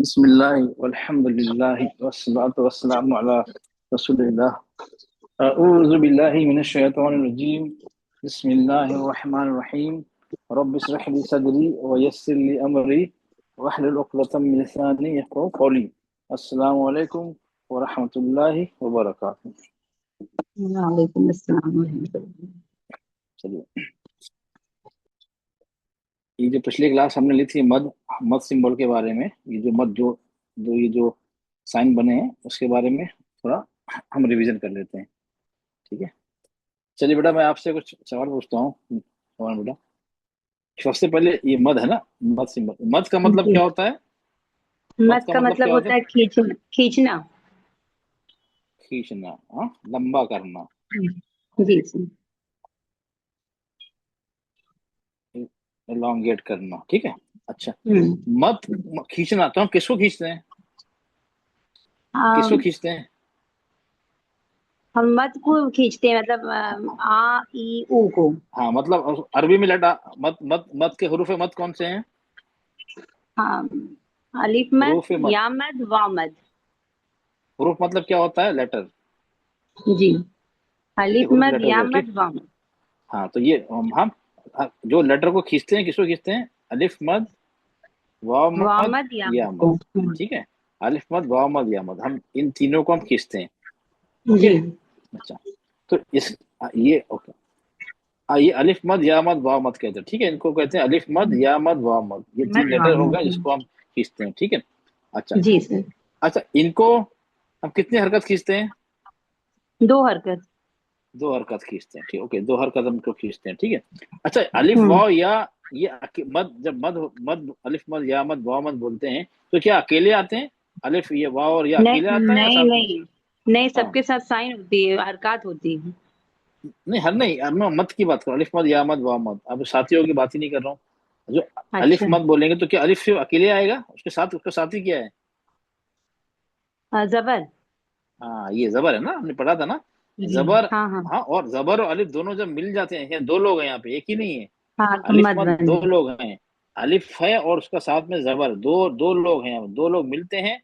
बिस्मिल्लाह वल्हम्दुलिल्लाह वस्सलातु वस्सलामु अला रसूलिल्लाह। अऊज़ु बिल्लाहि मिनश शैतानिर रजीम। बिस्मिल्लाहिर रहमानिर रहीम। रब्बि इश्रह ली सदरी व यस्सिर ली अमरी वहलुल उक़दतम मिन लिसानी यफ़क़हू क़ौली। अस्सलामु अलैकुम व रहमतुल्लाहि व बरकातुहू। वालेकुम अस्सलाम वरहमतुल्लाह। चलिए, ये जो पिछली क्लास हमने ली थी मद मद सिंबल के बारे में, ये जो मद जो जो ये जो साइन बने हैं उसके बारे में थोड़ा हम रिवीजन कर लेते हैं। ठीक है, चलिए बेटा, मैं आपसे कुछ सवाल पूछता हूँ। और बेटा, सबसे पहले ये मद है ना, मद सिंबल, मद का मतलब जी, क्या होता है? मद मत का का मतलब मतलब क्या होता होता है? है खींचना खींचना। खींचना, हाँ, लंबा करना, जी जी। एलोंगेट करना। ठीक है, अच्छा। हम्म। मद खींचना, तो हम किसको खींचते हैं? किसको हम खींचते हैं? हम मत को खींचते हैं, मतलब आ ई ऊ को। हाँ, मतलब अरबी में लटा मद मद मद के हरूफ मद कौन से हैं? हाँ, अलिफ मद, हरूफ मद, या मद, वा मद। हरूफ मतलब क्या होता है? लेटर। जी, ठीक है, अलिफ हरूफ मद, लेटर या को, ठीक। मद, वा मद। हाँ, तो ये हम जो लेटर को खींचते हैं किसको खींचते हैं? अलिफ मद, वाव वा मद, मद, या या मद मद। को। ठीक है, अलिफ मद, वाव मद, या मद, हम इन तीनों को हम खींचते हैं। ओके, जी। अच्छा। तो इस ये ओके, ये अलिफ मद, या मद, वाव मद कहते हैं। ठीक है, इनको कहते हैं अलिफ मद, या मद, वाव मद। ये तीन मद, वा लेटर हो गए मद। जिसको हम खींचते हैं। ठीक है, अच्छा। जी सर। अच्छा, इनको हम कितनी हरकत खींचते हैं? दो हरकत। दो हरकत खींचते हैं। ठीक, ओके, दो हरकत हमको खींचते हैं। ठीक है, अच्छा। अलिफ हम्म। वाव या ये मद, जब मद मद अलिफ मद या मद वाव मद बोलते हैं तो क्या अकेले आते हैं? अलिफ ये वाव और या अकेले नहीं आता है या नहीं साथ में? नहीं, नहीं हाँ, सबके साथ साइन होती है, हरकत होती है। नहीं, हर नहीं, अब मैं मद की बात कर रहा हूँ, अलिफ मद या मद वाव मद। अब साथियों की बात ही नहीं कर रहा हूँ। जो अलिफ अच्छा। मद बोलेंगे तो क्या अलिफ सिर्फ अकेले आएगा? उसके साथ उसका साथी क्या है? जबर। हाँ, ये जबर है ना, हमने पढ़ा था ना, जी। जबर। हाँ हाँ। हाँ, और जबर और अलिफ दोनों जब मिल जाते हैं, यहाँ दो लोग हैं, यहाँ पे एक ही नहीं है। हाँ तो अलिफ मत मद बन दो जाए। लोग हैं, अलिफ है और उसका साथ में जबर, दो दो लोग हैं, यहाँ दो लोग मिलते हैं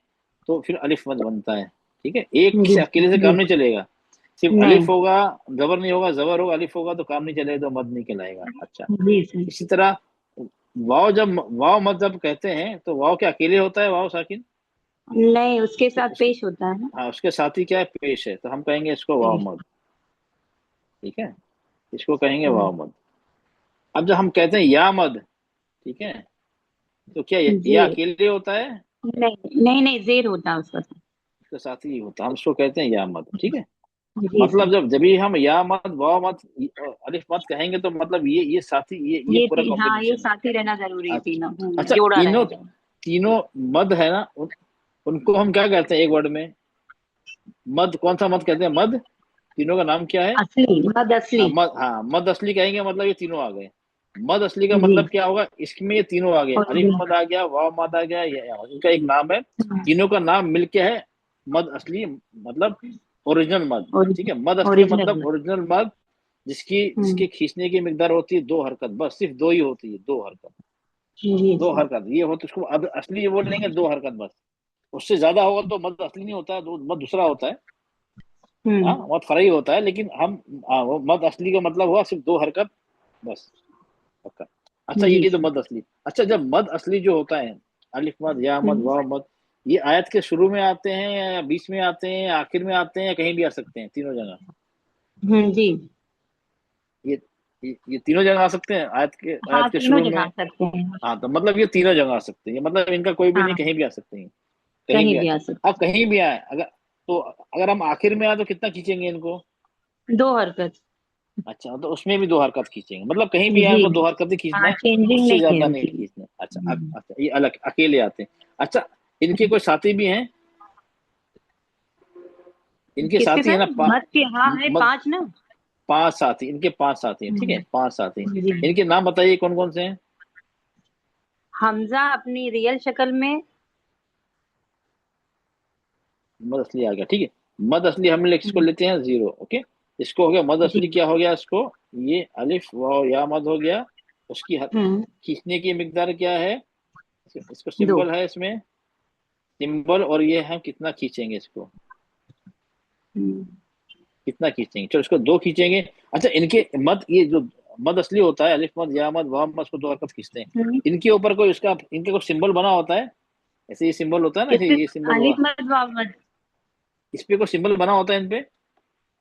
तो फिर अलिफ मद बनता है। ठीक है, एक जी से अकेले से जी। काम नहीं चलेगा। सिर्फ नहीं। अलिफ होगा, जबर नहीं होगा, जबर होगा, अलिफ होगा तो काम नहीं चलेगा, तो मद नहीं कहलाएगा। अच्छा, जी सर। इसी तरह वाव, जब वाव मद जब कहते हैं तो वाव क्या अकेले होता है? वाव साकिन, नहीं, उसके उसके साथ उसके पेश होता है ना। हाँ, उसके साथी क्या है? पेश है, तो हम कहेंगे इसको वाव पेश। मद। ठीक है, इसको कहेंगे हम्म। वाव मद। अब जब हम कहते हैं या मद, ठीक है, तो क्या जी। या अकेले होता है? नहीं नहीं नहीं, जेर होता है उसका साथ। उसके साथ ही होता है, हम उसको कहते हैं या मद। ठीक है, जी मतलब सर। जब भी हम या मद, वाव मद, अलिफ मद कहेंगे तो मतलब ये साथी, ये पूरा हाँ, ये कॉम्बिनेशन है। साथ ही रहना जरूरी है, अच्छा, तीनों अच्छा, जोड़ा तीनों रहेगा। तीनों मद है ना, उनको हम क्या कहते हैं एक वर्ड में? मद, कौन सा मद कहते हैं? मद, तीनों का नाम क्या है? असली, मद असली। हाँ, मद असली कहेंगे, मतलब ये तीनों आ गए। मद असली का जी। मतलब क्या होगा? इसमें ये तीनों आ गए, अलिफ ओरिजिनल। मद आ गया, वाव मद आ गया, इनका एक नाम है। तीनों का नाम मिलके है मद असली, मतलब ओरिजिनल मद। ठीक है, मद असली ओरिजिनल मतलब मद। ओरिजिनल मद, जिसकी हम्म। जिसके खींचने की मिकदार होती है दो हरकत, बस सिर्फ दो ही होती है, दो हरकत। जी दो सर। हरकत ये होती है, उसको अब असली ये बोल लेंगे, दो हरकत बस। उससे ज्यादा होगा तो मद असली नहीं होता, तो मद दूसरा होता है। हाँ, हम्म। मद फराई होता है, लेकिन हम वो मद असली का मतलब हुआ सिर्फ दो हरकत बस। पक्का। अच्छा, जी ये तो सर। मद असली। अच्छा, जब मद असली जो होता है, अलिफ मद, या मद, हम्म। वाव मद, ये आयत के शुरू में आते हैं या बीच में आते हैं या आखिर में आते हैं या कहीं भी आ सकते हैं? तीनों जगह जी। ये ये तीनों जगह आ सकते हैं, हाँ, आयत के तीनों शुरू जगह में। आ सकते हैं। हाँ, तो मतलब ये तीनों जगह आ सकते हैं, मतलब इनका कोई भी नहीं, हाँ, कहीं भी आ सकते हैं, कहीं कहीं भी आए। भी आ अब सकते कहीं भी आए, अगर तो अगर हम आखिर में आए तो कितना खींचेंगे इनको? हैं। दो हरकत। अच्छा, तो उसमें भी दो हरकत खींचेंगे, मतलब कहीं भी आए जी। उनको दो हरकत ही खींचना हाँ, है, चेंजिंग उससे नहीं ज्यादा नहीं खेलती। खींचना। अच्छा, अच्छा, ये अलग अकेले आते हैं। अच्छा, इनके कोई साथी भी हैं? इनके किसके साथी है साथ? ना, मत के, हाँ है पांच ना। पांच साथी, इनके पांच साथी हैं। ठीक है, पांच साथी। जी। इनके नाम बताइए कौन कौन से हैं? हमजा अपनी रियल शक्ल में। मद असली आ गया। ठीक है, मद असली हम लोग इसको लेते हैं जीरो। ओके, इसको हो गया मद जी। असली, क्या हो गया इसको? ये अलिफ वाव या मद हो गया। उसकी हम्म। खींचने की मिकदार क्या है? इसको दो। सिंबल है इसमें, सिंबल और ये हम कितना खींचेंगे इसको, कितना खींचेंगे, चलो इसको दो खींचेंगे। अच्छा इनके मद, ये जो मद असली होता है, अलिफ मद या मद वाव मद, उसको दो हरकत खींचते हैं। इनके ऊपर कोई उसका, इनके कोई सिंबल बना होता है, ऐसे ये सिंबल होता है ना, ऐसे किससे? ये सिंबल हुआ, अलिफ मत वाव मत? इस पे कोई सिंबल बना होता है इन पे।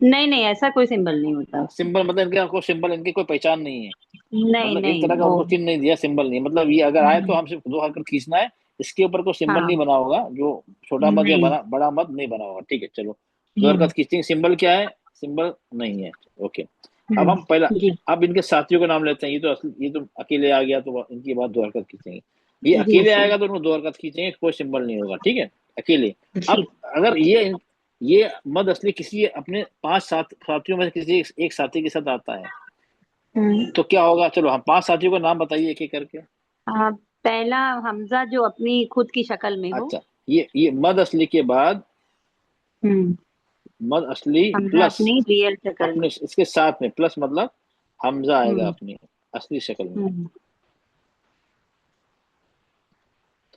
नहीं नहीं, ऐसा कोई सिंबल नहीं होता उसमें। सिंबल मतलब इनके कोई सिंबल, इनकी कोई पहचान नहीं है, नहीं मतलब एक नहीं तरह का वो। उनको चिन्ह नहीं दिया, सिंबल नहीं, मतलब ये अगर आए तो हम सिर्फ दो हरकत खींचना है, इसके ऊपर कोई सिंबल नहीं हाँ। बना होगा, जो छोटा मद या नहीं। बड़ा मद नहीं बना होगा, ठीक है चलो। दो हम्म। हरकत खींचेंगे, सिंबल क्या है, सिंबल नहीं है, ओके। अब हम पहला, जी अब इनके साथियों का नाम लेते हैं, ये तो असली, ये तो अकेले आ गया तो इनकी बात दो हरकत खींचेंगे, ये जी अकेले सर। आएगा तो उनको दो हरकत खींचेंगे, कोई सिंबल नहीं होगा, ठीक है, अकेले। जी। अब अगर ये मद असली किसी अपने पांच साथियों में से किसी एक साथी के साथ आता है, हम्म। तो क्या होगा, चलो हम पांच साथियों का नाम बताइए एक एक करके। पहला हमजा जो अपनी खुद की शक्ल में हो। अच्छा, ये मद असली के बाद, हम्म। मद असली हमजा प्लस अपनी रियल शक्ल अपने में। इसके साथ में प्लस, मतलब हमजा आएगा हम्म। अपनी असली शक्ल में, हम्म।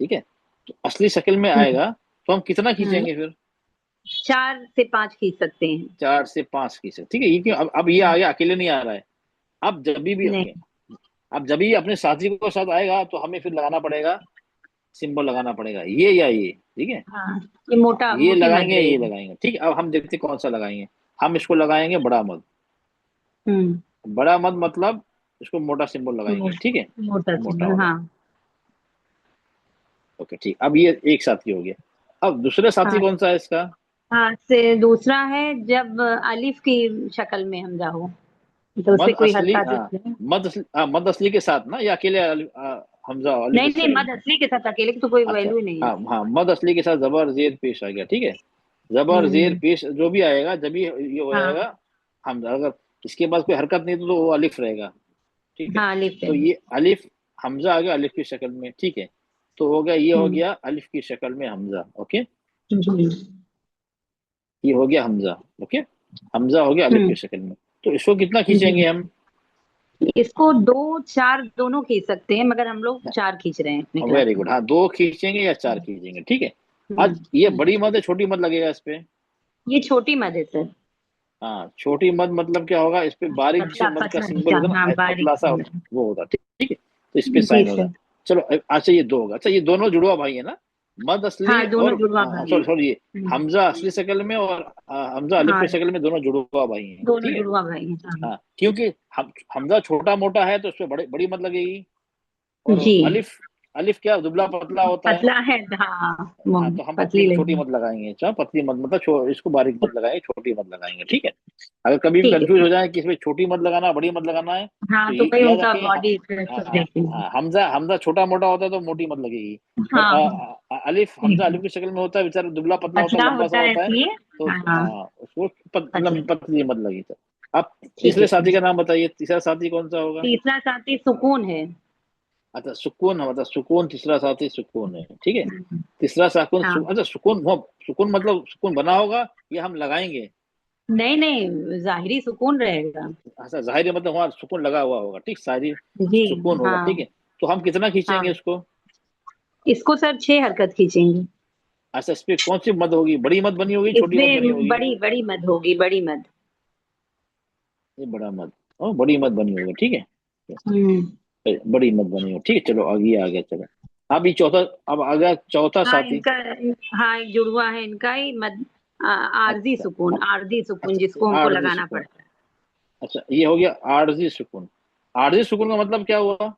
ठीक है। तो असली शक्ल में हम्म। आएगा तो हम कितना हम्म। खींचेंगे फिर, 4 से 5 खींच सकते हैं। 4 से 5 खींचे, ठीक है। ये क्यों, अब ये आ हम्म। गया, अकेले नहीं आ रहा है, अब जब भी नहीं। ओके, अब जब भी अपने साथी को साथ आएगा तो हमें फिर लगाना पड़ेगा, सिंबल लगाना पड़ेगा, ये या ये, ठीक है। हाँ, ये मोटा ये मोटी मत लगाएंगे, ये रहेगी। लगाएंगे, ठीक है। अब हम देखते हैं कौन सा लगाएंगे, हम इसको लगाएंगे बड़ा मद, हम्म। बड़ा मद मतलब इसको मोटा सिंबल लगाएंगे, मो- ठीक है, मोटा मोटा सिंबल, वाला, हाँ। ओके ठीक। अब ये एक साथी हो गया, अब दूसरा साथी हाँ। कौन सा है इसका। हाँ, से दूसरा है जब अलिफ की शक्ल में हमजा हो, तो उससे मद कोई असली, हरकत हाँ, उसमें। मद असली, हाँ, मद असली के साथ ना, या अकेले हमजा अली की नहीं नहीं, शक्ल मद में। असली के साथ अकेले की तो कोई अच्छा, वैल्यू ही नहीं है हाँ उसकी। हाँ, मद असली के साथ जबर जेर पेश आ गया, ठीक है। जबर जेर हम्म। पेश जो भी आएगा, जब ये हो हाँ। जाएगा हमजा, अगर इसके पास कोई हरकत नहीं तो वो अलिफ रहेगा, ठीक है। हाँ, अलिफ है। तो ये अलिफ, हमजा आ गया अलिफ की शक्ल में, ठीक है। तो हो गया, ये हो हम्म। गया अलिफ की शक्ल में हमजा, ओके। जी। ये हो गया हमजा, ओके, हमजा हो गया अलिफ की हम्म। शक्ल में। तो इसको कितना जी। खींचेंगे हम, इसको 2 4 दोनों खींच सकते हैं, मगर हम लोग 4 खींच रहे हैं अपनी क्लास वेरी में। गुड, हाँ, दो खींचेंगे या चार खींचेंगे, ठीक है। हम्म। आज ये हम्म। बड़ी मद है छोटी मद लगेगा इस पे, ये छोटी मद है सर। हाँ, छोटी मद मतलब क्या होगा, इस पे बारीक से पतला मद का पतला सिंबल निशान, होता हाँ, है ना, बारीक पतला सा सी मद। वो होता है, ठीक, ठीक है। तो इस पे जी साइन होगा, सर। चलो। अच्छा ये दो होगा, अच्छा ये दोनों जुड़वा भाई है ना, मद असली हाँ, दोनों और, जुड़वा भाई सॉरी हैं। सॉरी, ये हमजा असली शक्ल में और हमजा अलिफ की हाँ, शक्ल में, दोनों जुड़वा भाई हैं, दोनों ठीक है। जुड़वा भाई हैं, हाँ। हाँ, क्योंकि हमजा छोटा मोटा है तो उस पे बड़ी बड़ी मद लगेगी, और जी। अलिफ, अलिफ क्या दुबला पतला होता है, पतला है, हाँ, हाँ, तो हम पतली पतली छोटी लगी। मत लगाएंगे, अच्छा पतली मत मतलब इसको बारीक मत लगाएंगे, छोटी मत लगाएंगे, ठीक है। अगर कभी भी ठीक है कंफ्यूज हो सर। जाए कि इसमें छोटी मत लगाना बड़ी मत लगाना है, तो हाँ, तो ये भाई याद उनका रखें, बॉडी स्ट्रक्चर देखेंगे। हमजा हमजा छोटा मोटा होता है तो मोटी मत लगेगी, और हाँ। अलिफ, हमजा ठीक है। अलिफ की शक्ल में होता है, बेचारा दुबला पतला होता है, पतला लंबा सा होता है होता है, इसलिए। तो हाँ। हाँ उसको पतला। पतली मत लगी, तो अब ठीक तीसरे है साथी सर। का नाम बताइए, तीसरा साथी कौन सा होगा। तीसरा साथी सुकून है। अच्छा सुकून, मतलब सुकून, तीसरा साथी सुकून है, ठीक है। तीसरा साकुन हाँ। अच्छा सुकून वो, सुकून मतलब सुकून बना होगा या हम लगाएंगे, नहीं नहीं, जाहिरी सुकून रहेगा। अच्छा जाहिर है, मतलब वहाँ सुकून लगा हुआ होगा, ठीक, शायरी जी। सुकून होगा, ठीक हाँ। है। तो हम कितना खींचेंगे हाँ, इसको, इसको सर 6 हरकत खींचेंगे। अच्छा इस पे कौन सी मद होगी, बड़ी मद बनी होगी छोटी मद बनी इसमें होगी, बड़ी बड़ी मद होगी, बड़ी मद। ये बड़ा मद, ओ बड़ी मद बनी होगी, ठीक है, हम्म। बड़ी मद बनी होगी, ठीक है, चलो आगे आ गया, चलो। अब ये चौथा, अब आ गया चौथा हाँ, साथी, इनका। हाँ, एक जुड़वा है इनका ही मद। आरजी अच्छा सुकून, आरजी सुकून अच्छा जिसको हमको आरजी लगाना सुकून, पड़ता है। अच्छा ये हो गया आरजी सुकून, आरजी सुकून का मतलब क्या हुआ,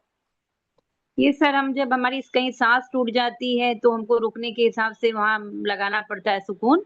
ये सर, हम जब हमारी कहीं सांस टूट जाती है तो हमको रुकने के हिसाब से वहां लगाना पड़ता है सुकून।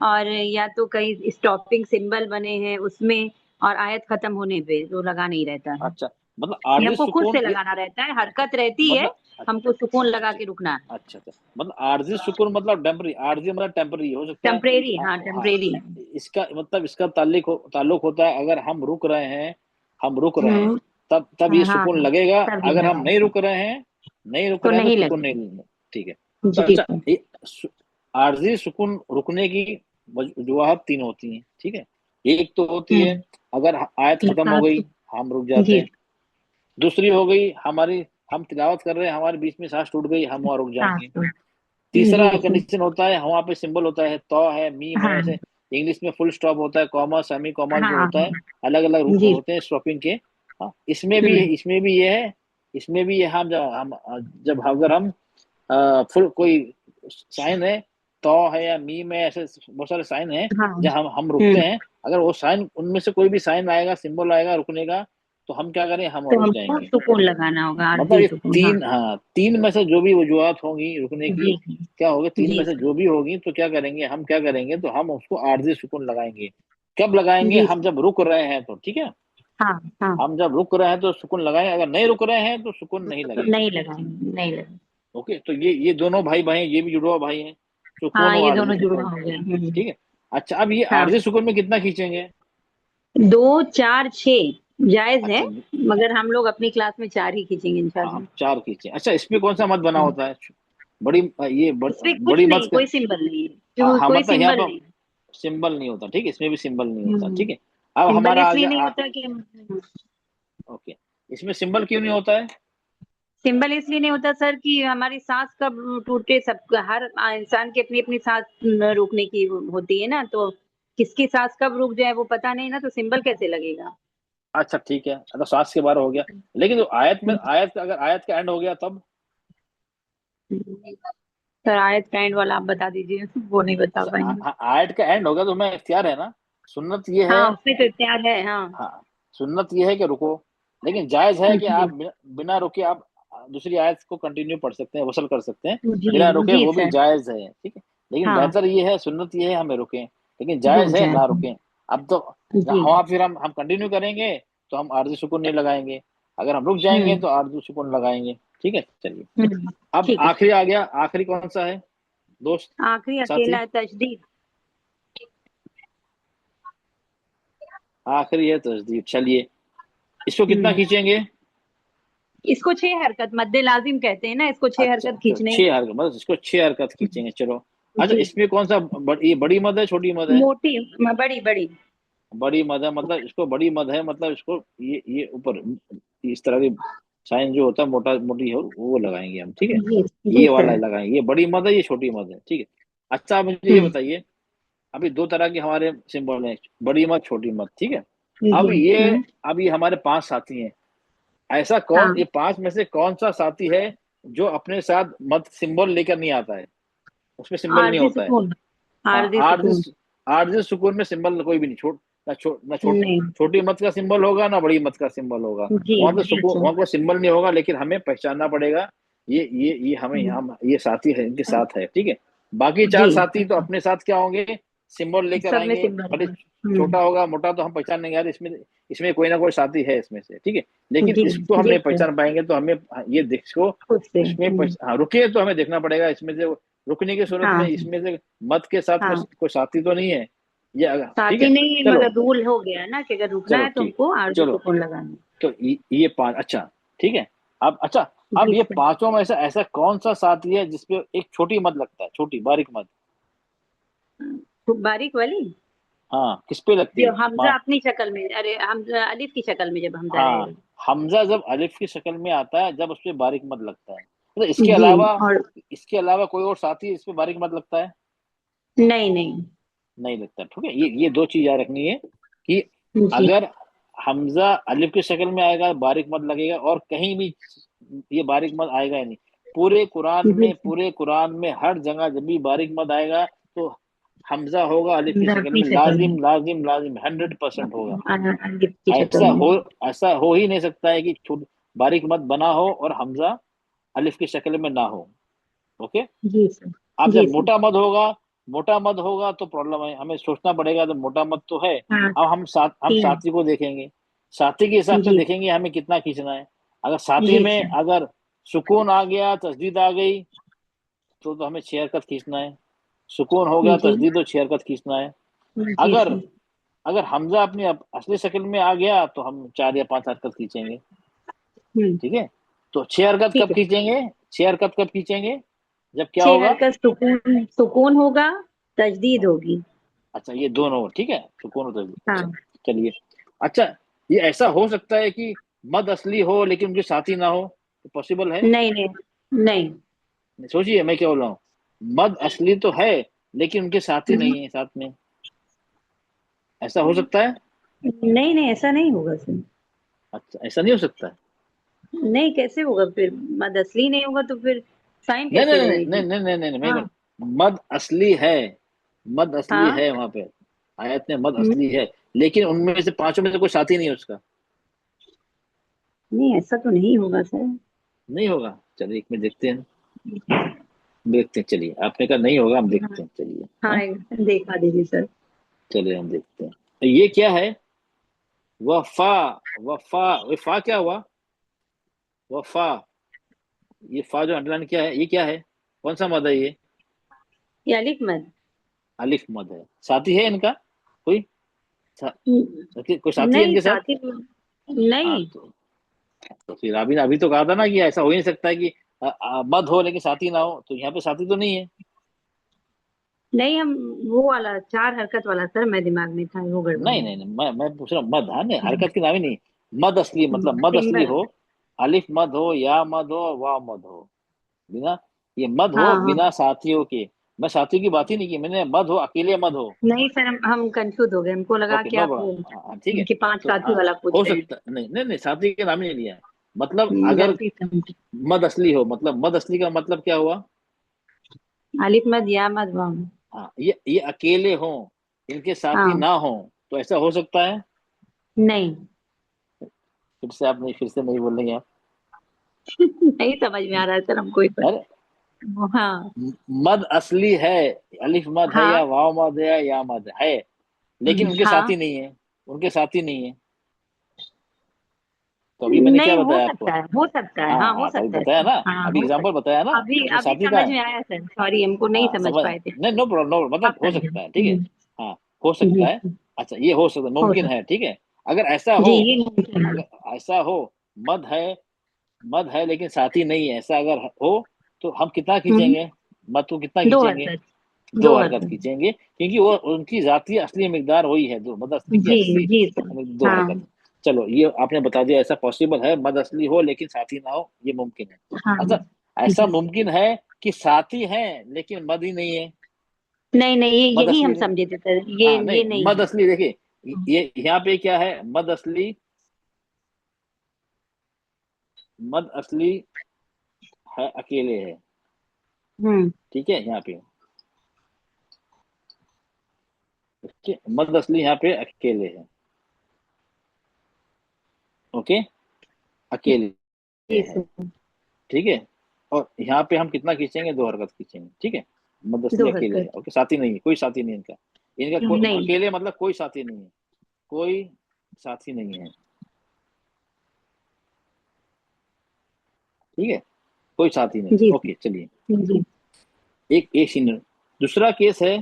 और या तो कहीं स्टॉपिंग सिंबल बने हैं उसमें, और आयत खत्म होने पे तो लगा नहीं रहता है। अच्छा मतलब ये आरजी हमको खुद सुकून से ये, लगाना रहता है, हरकत रहती है। मतलब हमको सुकून अच्छा लगा अच्छा के रुकना है। अच्छा अच्छा, मतलब आरजी सुकून मतलब टेम्परी, आरजी मतलब टेम्परी हो सकता है। टेम्परेरी, हाँ, हाँ, टेम्परेरी। इसका मतलब इसका ताल्लुक होता है, अगर हम रुक रहे हैं, हम रुक रहे हैं हम्म। तब ये हाँ, सुकून लगेगा, तभी अगर हम नहीं लगाएगा रुक रहे हैं, नहीं रुक तो रहे हैं तो नहीं सुकून लगेगा। नहीं, ठीक है। तो जी अच्छा सर। आरजी सुकून रुकने की वजूहत तीन होती हैं, ठीक है। एक तो होती है हम्म। अगर आयत खत्म हो गई, हम रुक जाते जी। हैं। दूसरी हो गई हमारी, हम तिलावत कर रहे हैं, हमारे बीच में सांस टूट गई, हम वहां रुक हाँ जाएंगे। तीसरा जी सर। कंडीशन होता है वहां पे सिंबल होता है, तो है, मीम है, हाँ ऐसे इंग्लिश में फुल स्टॉप होता है, कॉमा, सेमी कॉमा हाँ जो हाँ होता है, अलग अलग जी। होते हैं स्टॉपिंग के। हाँ, हम्म। इसमें भी ये है, इसमें भी ये हम जब अगर हम फुल कोई साइन है, तो है या मीम है, ऐसे बहुत सारे साइन है हाँ। जब हम रुकते हैं, अगर वो साइन उनमें से कोई भी साइन आएगा, सिंबल आएगा रुकने का, तो हम क्या करें, हम तो रुक हमको जाएंगे। सुकून लगाना होगा, मतलब आरजी ये सुकून, हाँ। तीन, हाँ, तीन में से जो भी वजूहत होंगी रुकने की, जी क्या होगी, तीन में जी से सर। जो भी होगी तो क्या करेंगे, हम क्या करेंगे, तो हम उसको आरजी सुकून लगाएंगे। कब लगाएंगे, जी हम सर। जब रुक रहे हैं तो, ठीक है। हाँ हाँ। हम जब रुक रहे हैं तो सुकून लगाएंगे, अगर नहीं रुक रहे हैं तो सुकून नहीं लगेगा। नहीं लगाएंगे, नहीं लगाएंगे। ओके, तो ये दोनों भाई भाई, ये भी जुड़वा भाई हैं, सुकून हाँ, और ये आरजी दोनों जुड़वा सुकून। हो गए। ठीक है। अच्छा, अब ये हाँ। आरजी सुकून में कितना खींचेंगे? 2 4 6 जायज है, अच्छा, मगर हम लोग अपनी क्लास में 4 ही खींचेंगे हाँ, इंशाल्लाह। चार खींचे। अच्छा, इसमें कौन सा मत बना होता है? बड़ी, इसमें कुछ बड़ी मत नहीं, का। कोई सिंबल नहीं है, हाँ हाँ, कोई मतलब यहाँ सिंबल पर नहीं। सिंबल नहीं होता, ठीक है, इसमें भी सिंबल नहीं होता, ठीक है। अब सिंबल हमारा आ इसलिए गया नहीं होता कि ओके, इसमें सिंबल क्यों नहीं होता है? सिंबल इसलिए नहीं होता सर कि हमारी सांस कब टूटे, सब हर इंसान की अपनी अपनी सांस रोकने की होती है ना, तो किसकी सांस कब रुक जाए वो पता नहीं ना, तो सिंबल कैसे लगेगा। अच्छा, ठीक है, तो सांस के बारे हो गया, लेकिन जो आयत में, अगर आयत का एंड हो गया तब? सर आयत काइंड वाला आप बता दीजिए, वो नहीं बता पाएंगे। हाँ, आयत का एंड हो गया तो मैं इख्तियार है ना, सुन्नत ये है। हाँ, उसमें तो इख्तियार है, हाँ। हाँ, सुन्नत ये है कि रुको, लेकिन जायज है कि जी आप बिना रुके आप दूसरी आयत को कंटिन्यू पढ़ सकते हैं, वसल कर सकते हैं, जी बिना रुके, जी वो भी सर। जायज है, ठीक है। लेकिन हाँ, बेहतर ये है, सुन्नत ये है हमें रुके, लेकिन रुक जायज है जाए। ना रुके। अब तो जी। हाँ, फिर हम कंटिन्यू करेंगे तो हम आरजी सुकून नहीं लगाएंगे, अगर हम रुक जाएंगे हम्म तो आरजी सुकून लगाएंगे, ठीक है, चलिए। अब ठीक है। आखिरी आ गया, आखिरी कौन सा है दोस्त, आखिरी साथी? अकेला है, तजदीद। आखिरी है तस्दीक, चलिए, इसको कितना हम्म खींचेंगे? इसको 6 हरकत मद्दे लाजिम कहते हैं ना, इसको 6 अच्छा हरकत अच्छा, खींचने। 6 हरकत, मतलब इसको 6 हरकत खींचेंगे, चलो। अच्छा, जी। इसमें कौन सा ये बड़ी मद है, छोटी मद है? मोटी, बड़ी बड़ी। बड़ी मद है, मतलब इसको बड़ी मद है, मतलब इसको ये ऊपर इस तरह की साइन जो होता है, मोटा मोटी हो, वो लगाएंगे हम, ठीक है। जी जी ये वाला सर। लगाएंगे, ये बड़ी मद है, ये छोटी मद है, ठीक है। अच्छा, आप मुझे ये हम्म बताइए, अभी दो तरह के हमारे सिंबल हैं, बड़ी मद, छोटी मद, ठीक है। जी। अब ये हमारे 5 साथी हैं, ऐसा कौन, हाँ, ये 5 में से कौन सा साथी है जो अपने साथ मत सिंबल लेकर नहीं आता है, उसमें सिंबल नहीं आरजी होता है? सुकून, हाँ, आरजी सुकून। आरजी सुकून में सिंबल कोई भी नहीं, नहीं। छोटी मत का सिंबल होगा ना बड़ी मत का सिंबल होगा, जी वहां तो जी सुकून, सर। वहां कोई सिंबल नहीं होगा, लेकिन हमें पहचानना पड़ेगा, ये हमें यहाँ, ये साथी है, इनके साथ है, ठीक है। बाकी जी। 4 साथी तो अपने साथ क्या होंगे, सिंबल लेकर सब में आएंगे, सिंबल भले है। छोटा होगा मोटा, तो हम पहचान नहीं, यार इसमें इसमें कोई ना कोई साथी है इसमें से, ठीक है। लेकिन जी इसको हम जी नहीं सर। पहचान पाएंगे, तो हमें ये देखो, खुद से। इसमें हाँ, रुके तो हमें देखना पड़ेगा इसमें से, रुकने की सूरत में हाँ इसमें से मत के साथ हाँ। कोई साथी तो नहीं है, ये अगर, ठीक साथ ही है, नहीं, चलो, मगर रूल हो गया ना कि अगर रुकना चलो, है तो ठीक, हमको आरजी चलो, सुकून लगाना तो ये 5, अच्छा, ठीक है। अब अच्छा, है। अब जी ये सर। पांचों में से ऐसा कौन सा साथी है जिसपे एक छोटी मत लगता है, छोटी बारीक मत? खूब बारीक वाली, हाँ, किस पे लगती जो है? हमजा अपनी शक्ल में, अरे हमजा अलिफ की शक्ल में, जब हमजा हाँ, रहेगा। हमजा जब अलिफ की शक्ल में आता है, जब उस पे बारीक मत लगता है, मतलब इसके जी। अलावा, और कोई और साथी इस पे बारीक मत लगता है? नहीं नहीं। नहीं लगता, ठीक है। ये दो चीज याद रखनी है कि जी अगर हमजा अलिफ की शक्ल में आएगा बारीक मत लगेगा, और कहीं भी ये बारीक मत आएगा ही नहीं, जी सर। पूरे कुरान में हर जगह जब भी बारीक मत आएगा, तो हमजा होगा अलिफ की हमजा शक्ल अपनी में, शक्ल लाजिम में, लाजिम लाजिम, 100% होगा। अलिफ की शक्ल में। ऐसा हो ही नहीं सकता है कि छोट बारीक मत बना हो और हमजा अलिफ की शक्ल में ना हो। ओके। जी सर। अब जी जब सर। मोटा मद होगा तो प्रॉब्लम है, हमें सोचना पड़ेगा, तो मोटा मद तो है। हाँ। अब हम तीन। साथी को देखेंगे, साथी के हिसाब से जी देखेंगे हमें कितना खींचना है। अगर साथी जी में सर। अगर सुकून आ गया, तस्दीद आ गई, तो हमें 6 हरकत खींचना है। सुकून हो गया, जी तस्दीद, तो 6 हरकत खींचना है। जी अगर सर। अगर हमजा अपनी असली शक्ल में आ गया, तो हम 4 या 5 हरकत खींचेंगे, हम्म ठीक है। तो 6 हरकत कब ठीक है। खींचेंगे? 6 हरकत कब खींचेंगे? जब क्या 6 होगा? हरकत सुकून, सुकून होगा, तजदीद होगी। अच्छा, ये दोनों, ठीक है, सुकून और तस्दीद, अच्छा, हाँ। चलिए। अच्छा, ये ऐसा हो सकता है कि मद असली हो लेकिन उनके साथी ना हो, तो पॉसिबल है? नहीं नहीं नहीं। सोचिए मैं क्या बोल रहा हूँ, मद असली तो है लेकिन उनके साथी नहीं है साथ में, ऐसा हो सकता है? नहीं नहीं, ऐसा नहीं होगा सर। अच्छा, ऐसा नहीं हो सकता है। नहीं, कैसे होगा फिर? मद असली नहीं होगा तो फिर साइन नहीं नहीं कैसे नहीं नहीं रहेगी? नहीं नहीं नहीं नहीं, हाँ मद असली है, मद असली हाँ। है वहां पे, आयत में मद हम्म, असली है, लेकिन उनमें से पांचों में से कोई साथी नहीं है उसका। नहीं ऐसा तो नहीं होगा सर। नहीं होगा, चलिए एक में देखते हैं, देखते हैं, चलिए आपने कहा नहीं होगा, हम हाँ देखते हैं, चलिए। हाँ, हाँ, देखा दीजिए सर। चलिए हम देखते हैं। तो ये क्या है? वफा, वफा, वफा क्या हुआ? वफा, ये फा जो अंडरलाइन किया है ये क्या है? कौन सा मद है ये? ये अलिफ मद। अलिफ मद है। साथी है इनका कोई? सा, कोई साथी है नहीं इनके साथ? साथी हाँ नहीं। तो फिर अभी अभी तो कहा था ना कि ऐसा हो ही नहीं सकता है कि मद हो लेकिन साथी ना हो, तो यहाँ पे साथी तो नहीं है। नहीं हम वो वाला चार हरकत वाला सर, मैं दिमाग में था वो गड़बड़ नहीं है। नहीं नहीं, मैं पूछ रहा हूँ मद, हाँ नहीं हरकत के नाम ही नहीं, मद असली मतलब मद असली सिंबल। हो, अलिफ मद हो, या मद हो, वाव मद हो, बिना, ये मद हो हाँ हाँ। बिना साथियों के। मैं साथियों की बात ही नहीं की मैंने, मद हो अकेले मद हो। नहीं सर, हम कंफ्यूज हो गए, हमको लगा ओके कि नो आप वो प्रॉब्लम, हाँ ठीक है। उनके पांच तो साथी वाला हो पूछ रहे हैं। सकता, नहीं नहीं नहीं साथी के नाम ही नहीं लिया है। मतलब अगर गलती से मद असली हो, मतलब मद असली का मतलब क्या हुआ? अलिफ मद या मद वाम। हाँ, ये अकेले हों, इनके साथी हाँ। ना हो, तो ऐसा हो सकता है? नहीं। फिर से आप नहीं, फिर से नहीं बोलेंगे आप? नहीं समझ में आ रहा है सर हमको इस अरे, पर। हाँ मद असली है, अलिफ मद है या हाँ वाव मद है या मद है, लेकिन उनके हाँ। साथी नहीं है, उनके साथी नहीं है। तो अभी मैंने क्या नहीं हो बताया आपको? सकता है, हो सकता है, हाँ हाँ हो हाँ, तो अभी सकता है बताया सर। ना, हाँ अभी हो सकता एग्जांपल बताया ना, है। अभी उसमें अभी साथी कहाँ समझ है? में आया सर, सॉरी हमको नहीं हाँ समझ समझ, पाए थे। नहीं नो प्रॉब्लम, नो अब मतलब हो समझे। सकता है, ठीक है। हाँ, हो जी सकता है। अच्छा, ये हो सकता है, हो मुमकिन सकता है, ठीक है। अगर ऐसा जी, हो, ये मुमकिन है। अगर ऐसा हो, मद है, मद है लेकिन साथी नहीं है, ऐसा अगर हो, तो हम कितना हम्म, खींचेंगे? मद को कितना दो खींचेंगे? हरकत। दो दो हरकत हरकत। खींचेंगे, क्योंकि वो उनकी जाती असली मिकदार वही है, दो मद असली की जी असली जी सर। दो हाँ हरकत। चलो ये आपने बता दिया, ऐसा पॉसिबल है मद असली हो लेकिन साथी ना हो, ये मुमकिन है। हाँ। अच्छा, ऐसा जी। मुमकिन है कि साथी है लेकिन मद ही नहीं है, नहीं नहीं, ये मद यही असली हम नहीं। समझे थे सर, ये हाँ ये नहीं, नहीं मद है। असली देखिए, ये यहाँ पे क्या है, मद असली, मद असली है, अकेले है, हम्म। ठीक है यहाँ पे, ठीक है? मद असली यहाँ पे अकेले है, ओके, अकेले जी है, सर। ठीक है। और यहाँ पे हम कितना खींचेंगे? दो हरकत खींचेंगे, ठीक है। मद असली दो अकेले है, हरकत। ओके, साथी नहीं है, कोई साथी नहीं है इनका, इनका नहीं। अकेले मतलब कोई साथी नहीं है, कोई साथी नहीं है, ठीक है, कोई साथी नहीं, जी ओके चलिए। सर। जी। एक एक सीन, दूसरा केस है,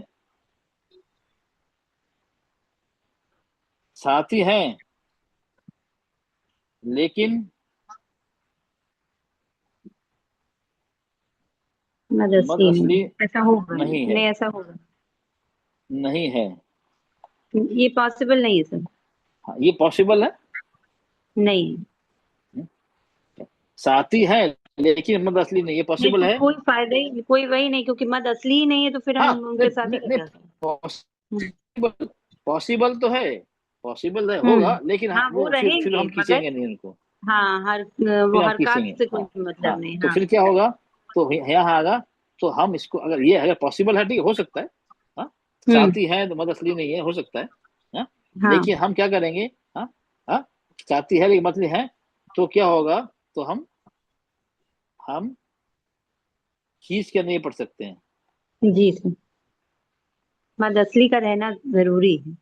साथी हैं लेकिन मद मदरसी असली नहीं, ऐसा होगा नहीं नहीं, है, नहीं ऐसा होगा। नहीं है। ये पॉसिबल नहीं है सर। हाँ, ये पॉसिबल है। नहीं। साथी है लेकिन मद असली नहीं, ये नहीं पॉसिबल तो है। कोई फायदा ही, कोई वही नहीं, क्योंकि मद असली ही नहीं है तो फिर हाँ हम नहीं उनके साथ ही नहीं क्या नहीं, कर सकते हैं? पॉसिबल, पॉसिबल तो है, पॉसिबल है होगा, लेकिन हाँ वो वो फिर रहेंगे हम मगर, खींचेंगे नहीं उनको, हाँ हर वो फिर हम हरकत खींचेंगे, से कोई हाँ हाँ। मतलब नहीं। तो हाँ। फिर क्या होगा? तो यहाँ आगा, तो हम इसको, अगर ये अगर पॉसिबल है, ठीक है, हो सकता है, हाँ, हम्म। साथी है तो मद असली नहीं है, हो सकता है, हाँ, हाँ लेकिन हम क्या करेंगे? हाँ हाँ, साथी है लेकिन मतलब है, तो क्या होगा? तो हम खींच के नहीं पढ़ सकते हैं, जी सर, मद असली का रहना जरूरी है।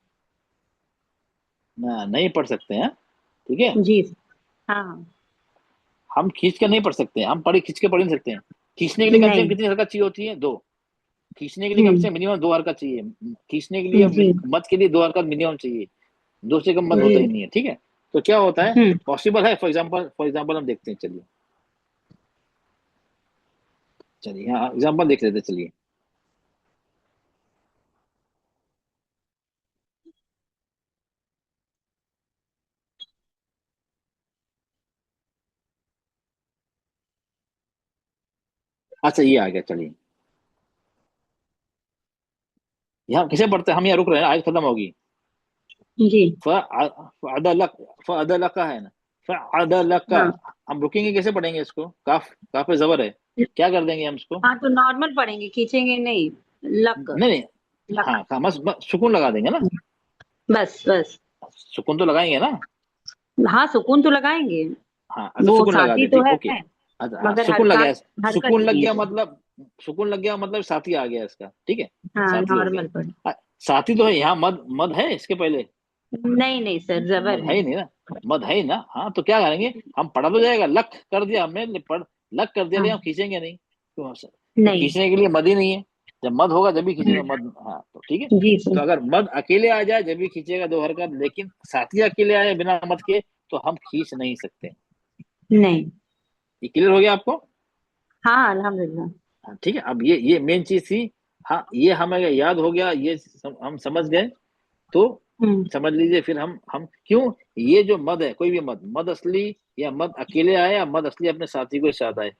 ना नहीं पढ़ सकते हैं, ठीक है। जी सर। हाँ। हम खींच के नहीं पढ़ सकते हैं, हम पढ़ी खींच के पढ़ नहीं सकते हैं। खींचने के लिए कम से कम नहीं। कितनी हरकत चाहिए होती है? दो। खींचने के लिए कम से हम्म। कम मिनिमम दो हरकत चाहिए, खींचने के लिए जी मत के लिए दो हरकत मिनिमम चाहिए, दो से कम मत जी। होता ही नहीं है, ठीक है। तो क्या होता है? हम्म। पॉसिबल है, फॉर एग्जाम्पल हम देखते हैं, चलिए, चलिए यहाँ एग्जाम्पल देख लेते हैं, चलिए। अच्छा, ये आ गया, चलिए। यहाँ किसे पढ़ते हैं हम, यहाँ रुक रहे हैं, आयत खत्म होगी। जी। फअदलक, फअदलक है ना, फअदलक, हाँ हम रुकेंगे, कैसे पढ़ेंगे इसको? काफ, काफ पे जबर है, क्या कर देंगे हम इसको? हाँ, तो नॉर्मल पढ़ेंगे, खींचेंगे नहीं। लक। नहीं नहीं, लक। हाँ हाँ, बस सुकून लगा देंगे ना, बस बस। सुकून तो लगाएंगे ना। हाँ, सुकून तो लगाएंगे। हाँ अच्छा, वो सुकून लगा साथी दिए, तो ठीक, ओके। है, अच्छा हाँ, मगर सुकून लग गया, हरकत, हरकत सुकून लग नहीं गया है। मतलब, सुकून लग गया मतलब साथी आ गया इसका, ठीक है, हाँ, साथी हो गया। नॉर्मल पढ़। साथी तो है यहाँ, मद, मद है इसके पहले, नहीं नहीं सर, जबर मद है है। ही नहीं ना, मद है ही ना, हाँ तो क्या करेंगे हम, पढ़ा तो जाएगा, लक कर दिया हमने, पढ़, लक कर दिया, लेकिन हम हाँ। खींचेंगे नहीं, क्यों? तो नहीं। खींचने के लिए मद ही नहीं है, जब मद होगा जब भी खींचेगा मद, हाँ तो ठीक है। जी तो सर। अगर मद अकेले आ जाए जब भी खींचेगा दो हरकत, लेकिन साथी अकेले आए बिना मद के तो हम खींच नहीं सकते। नहीं। ये क्लियर हो गया आपको? हाँ, अल्हम्दुलिल्लाह। हाँ, ठीक है, अब ये मेन चीज थी। हाँ, ये हमें अगर याद हो गया, ये हम समझ गए, तो हम्म। समझ लीजिए फिर हम क्यों, ये जो मद है, कोई भी मद, मद असली या मद अकेले आए या मद असली अपने साथी को साथ आए,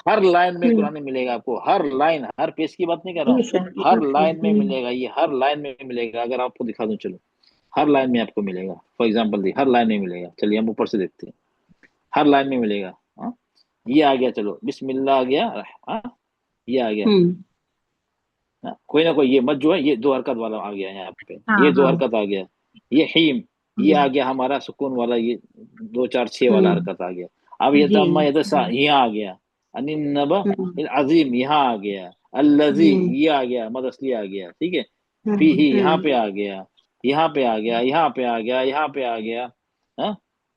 हर लाइन में हम्म। कुरान में मिलेगा आपको, हर लाइन, हर पेज की बात नहीं कर रहा जी हूँ, सर, हर जी सर। लाइन में मिलेगा, ये हर लाइन में मिलेगा। अगर आपको दिखा दूं, चलो, हर लाइन में आपको मिलेगा, for example the, her line में मिलेगा, चलिए हम ऊपर से देखते हैं, हर लाइन में मिलेगा। हाँ, ये आ गया, चलो बिस्मिल्लाह आ गया, हाँ, ये आ गया, हम्म। हाँ, कोई ना कोई, ये मत जो है ये दो हरकत वाला आ गया यहाँ पे, हाँ ये दो हाँ। हरकत आ गया, ये हीम, ये आ हम्म। गया हमारा सुकून वाला, ये दो चार छह वाला हम्म। हरकत आ गया। अब ये जी। तम्मा, ये तो यहाँ आ गया, अनिन नबा हम्म। अजीम यहाँ आ गया, अल्लजी हम्म। ये आ गया, मद असली आ गया, ठीक है। फी हम्म। ही यहाँ पे आ गया, यहाँ पे आ गया, यहाँ पे आ गया, यहाँ पे आ गया, हाँ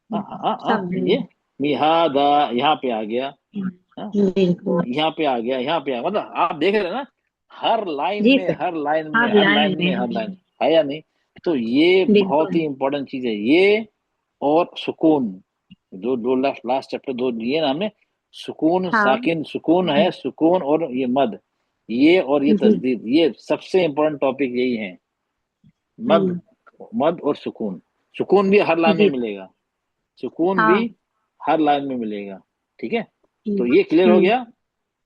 हाँ हाँ हाँ, सब। ये मिहादा यहाँ पे आ गया, हाँ, बिल्कुल। यहाँ पे आ गया, यहाँ पे आ गया, मतलब आप देख रहे हैं ना, हर लाइन जी में, सर। हर लाइन में, हर हर लाइन लाइन में, हर लाइन, में। है या नहीं? तो ये बहुत बिल्कुल। ही इंपॉर्टेंट चीज है ये, और सुकून, जो दो लास्ट लास्ट चैप्टर दो दिए ना हमने, सुकून, हाँ। साकिन, सुकून है, सुकून और ये मद, ये और ये जी। तस्दीद, ये सबसे इंपॉर्टेंट टॉपिक यही है, मद, हम्म। मद और सुकून। सुकून भी हर लाइन में जी। मिलेगा, सुकून भी हाँ। हर लाइन में मिलेगा, ठीक है। तो हम्म। ये क्लियर हो हम्म। गया।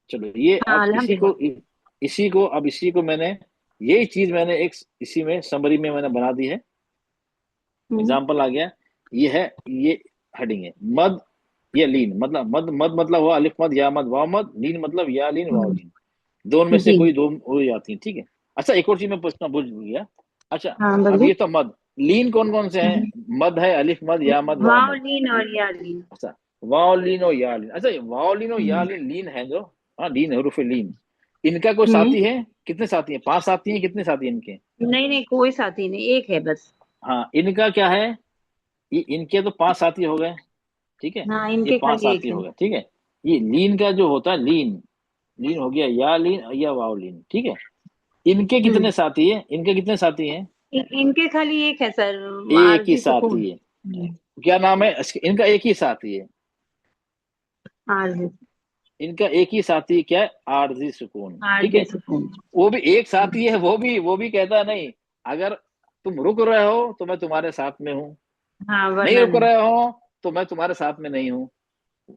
चलो, ये हाँ, अब अल्हम्दुलिल्लाह। इसी को मैंने, यही चीज मैंने एक इसी में समरी में मैंने बना दी है, हम्म। एग्जाम्पल आ गया, ये है, ये हेडिंग है, मद, ये लीन, मतलब मद, मद मतलब हुआ अलिफ मद या मद वाव मद, लीन मतलब या लीन वाव हम्म। लीन, दोनों में से जी। कोई दो हो जाती है, ठीक है। अच्छा, एक और चीज मैं पूछना भूल गया। अच्छा, हाँ, अब बोलिए। ये तो मद, लीन कौन कौन से हैं? मद है अलिफ मद, या मद, वाव मद। वावलीन और यालीन। अच्छा, वाओलिन और यालिन, अच्छा, ये वाओलिन और हम्म। यालिन लीन है जो, हाँ लीन, हरूफ लीन, इनका कोई हम्म। साथी है? कितने साथी हैं? पांच साथी हैं, कितने साथी हैं इनके? नहीं नहीं, कोई साथी नहीं, एक है बस। हाँ, इनका क्या है, ये इनके तो पांच साथी हो गए, ठीक है, हाँ, ये इनके पांच खाली साथी एक है। हो गए, ठीक है। ये लीन का जो होता है, लीन, लीन हो गया या लीन या वाओ लीन, ठीक है। इनके हम्म। कितने साथी हैं? इनके कितने साथी हैं? इनके खाली एक है सर। एक ही आरजी सुकून। साथी है, क्या नाम है इनका? एक ही साथी है, आरजी। इनका एक ही साथी क्या है? आरजी सुकून, ठीक आरजी है। सुकून। वो भी एक साथी है, वो भी कहता नहीं, अगर तुम रुक रहे हो तो मैं तुम्हारे साथ में हूँ, हाँ, नहीं वरना रुक नहीं। रहे हो तो मैं तुम्हारे साथ में नहीं हूँ।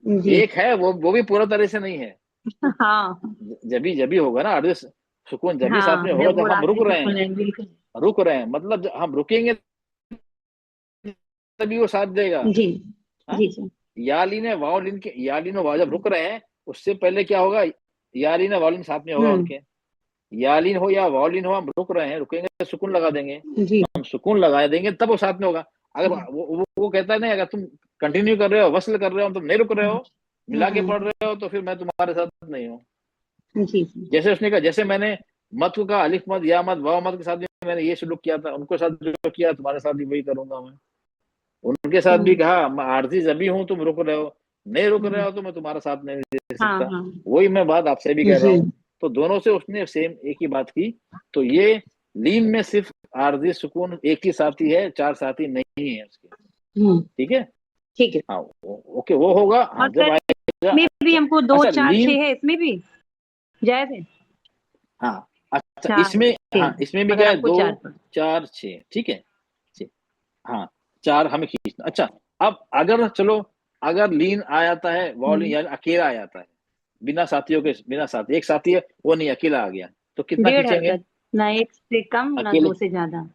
जी। एक है, वो भी पूरा तरह से नहीं है, हाँ। जब भी होगा ना आरजी सुकून, जब भी साथ हाँ, में होगा जब वो जब हम आरजी रुक रहे सुकून हैं, है, बिल्कुल। रुक रहे हैं मतलब जब हम रुकेंगे तभी वो साथ देगा। जी। हाँ, जी सर। यालीन है वाओलिन के, यालीन और वाओ जब रुक रहे हैं उससे पहले क्या होगा, यालीन है वाओलिन साथ में होगा हम्म। उनके, यालीन हो या वाओलिन हो, हम रुक रहे हैं, रुकेंगे तो सुकून लगा देंगे, जी। हम सुकून लगा देंगे तब वो साथ में होगा। अगर वो कहता है नहीं, अगर तुम कंटिन्यू कर रहे हो, वसल कर रहे हो, तुम नहीं रुक रहे हो, मिला के पढ़ हम्म। रहे हो, तो फिर मैं तुम्हारे साथ नहीं हूँ। जी सर। जैसे उसने कहा, जैसे मैंने मत को कहा, अलिफ मत या मत वाव मत के साथ भी मैंने ये शुरू किया था, उनके साथ जो किया तुम्हारे साथ भी वही करूंगा मैं। उनके साथ भी हम्म। कहा, मैं आरजी जबी हूँ, तुम रुक रहे हो, नहीं रुक रहे हम्म। हो तो मैं तुम्हारा साथ नहीं दे हाँ सकता। हाँ। वही मैं बात आपसे भी कह रहा जी। हूँ। तो दोनों से उसने सेम एक ही बात की। तो ये लीन में सिर्फ आरजी सुकून एक ही साथी है, चार साथी नहीं है उसके, हम्म। ठीक है। ठीक है। हाँ, ओके, वो होगा, हाँ और जब सर, आएगा। इसमें भी अच्छा, हमको दो अच्छा चार लीन, छह है, इसमें भी जायज है। हाँ, अच्छा चार इसमें, छह, हाँ इसमें भी अगर क्या है, हमको दो चार पर। चार छः, ठीक है, छः, हाँ, चार हमें खींचना। अच्छा, अब अगर चलो, अगर लीन आ जाता है, वॉल्यूम हम्म। यानी अकेला आ जाता है, बिना साथियों के, बिना साथी, एक साथी है वो नहीं, अकेला आ गया, तो कितना डेढ़ खींचेंगे? हरकत। ना एक से कम ना अकेले दो से ज्यादा।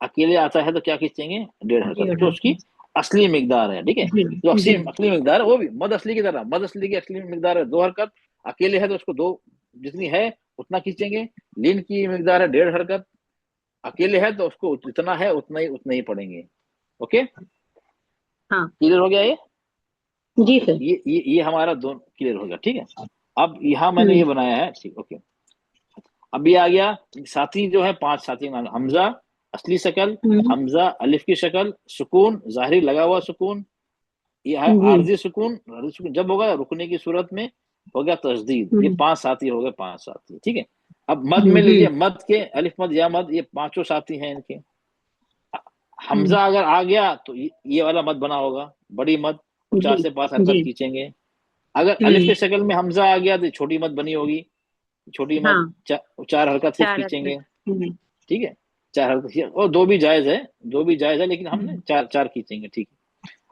अकेले आता है तो क्या खींचेंगे, 1.5 हरकत, डेढ़ जो उसकी हरकत। असली मिकदार है, ठीक है। जी जो जी। असली मिकदार है वो भी मद असली की तरह, मद असली की असली मिकदार है 2 हरकत, अकेले है तो उसको दो, जितनी है उतना खींचेंगे। लीन की मिकदार है 1.5 हरकत, अकेले है तो उसको जितना है उतना ही पढ़ेंगे। ओके, हाँ क्लियर हो गया ये। जी तो सर। ये हमारा दोनों क्लियर हो गया, ठीक है। अब यहाँ मैंने हम्म ये बनाया है, ठीक, ओके। अब ये आ गया, साथी जो है 5 साथी, हमजा असली शक्ल, हम्म। हमजा अलिफ की शक्ल, सुकून जाहिरी लगा हुआ सुकून, ये है जी। आरजी सुकून। आरजी सुकून जब होगा रुकने की सूरत में, हो गया तस्दीद। ये हम्म 5 साथी हो गए, 5 साथी, ठीक है। अब मद में लीजिए, हम्म मद के अलिफ मद या मद, ये पांचों साथी हैं इनके। हम्म। हमजा अगर आ गया तो ये वाला मद बना होगा, बड़ी मद, तो जी 4 से 5 हरकत जी। खींचेंगे। अगर अलिफ हम्म। के शक्ल में हमजा आ गया तो छोटी मद बनी होगी, छोटी मद हाँ 4 हरकत सिर्फ 4 हरकत। खींचेंगे, ठीक है। 4 हरकत और दो भी जायज है, दो भी जायज है, लेकिन हमने चार चार खींचेंगे, ठीक है।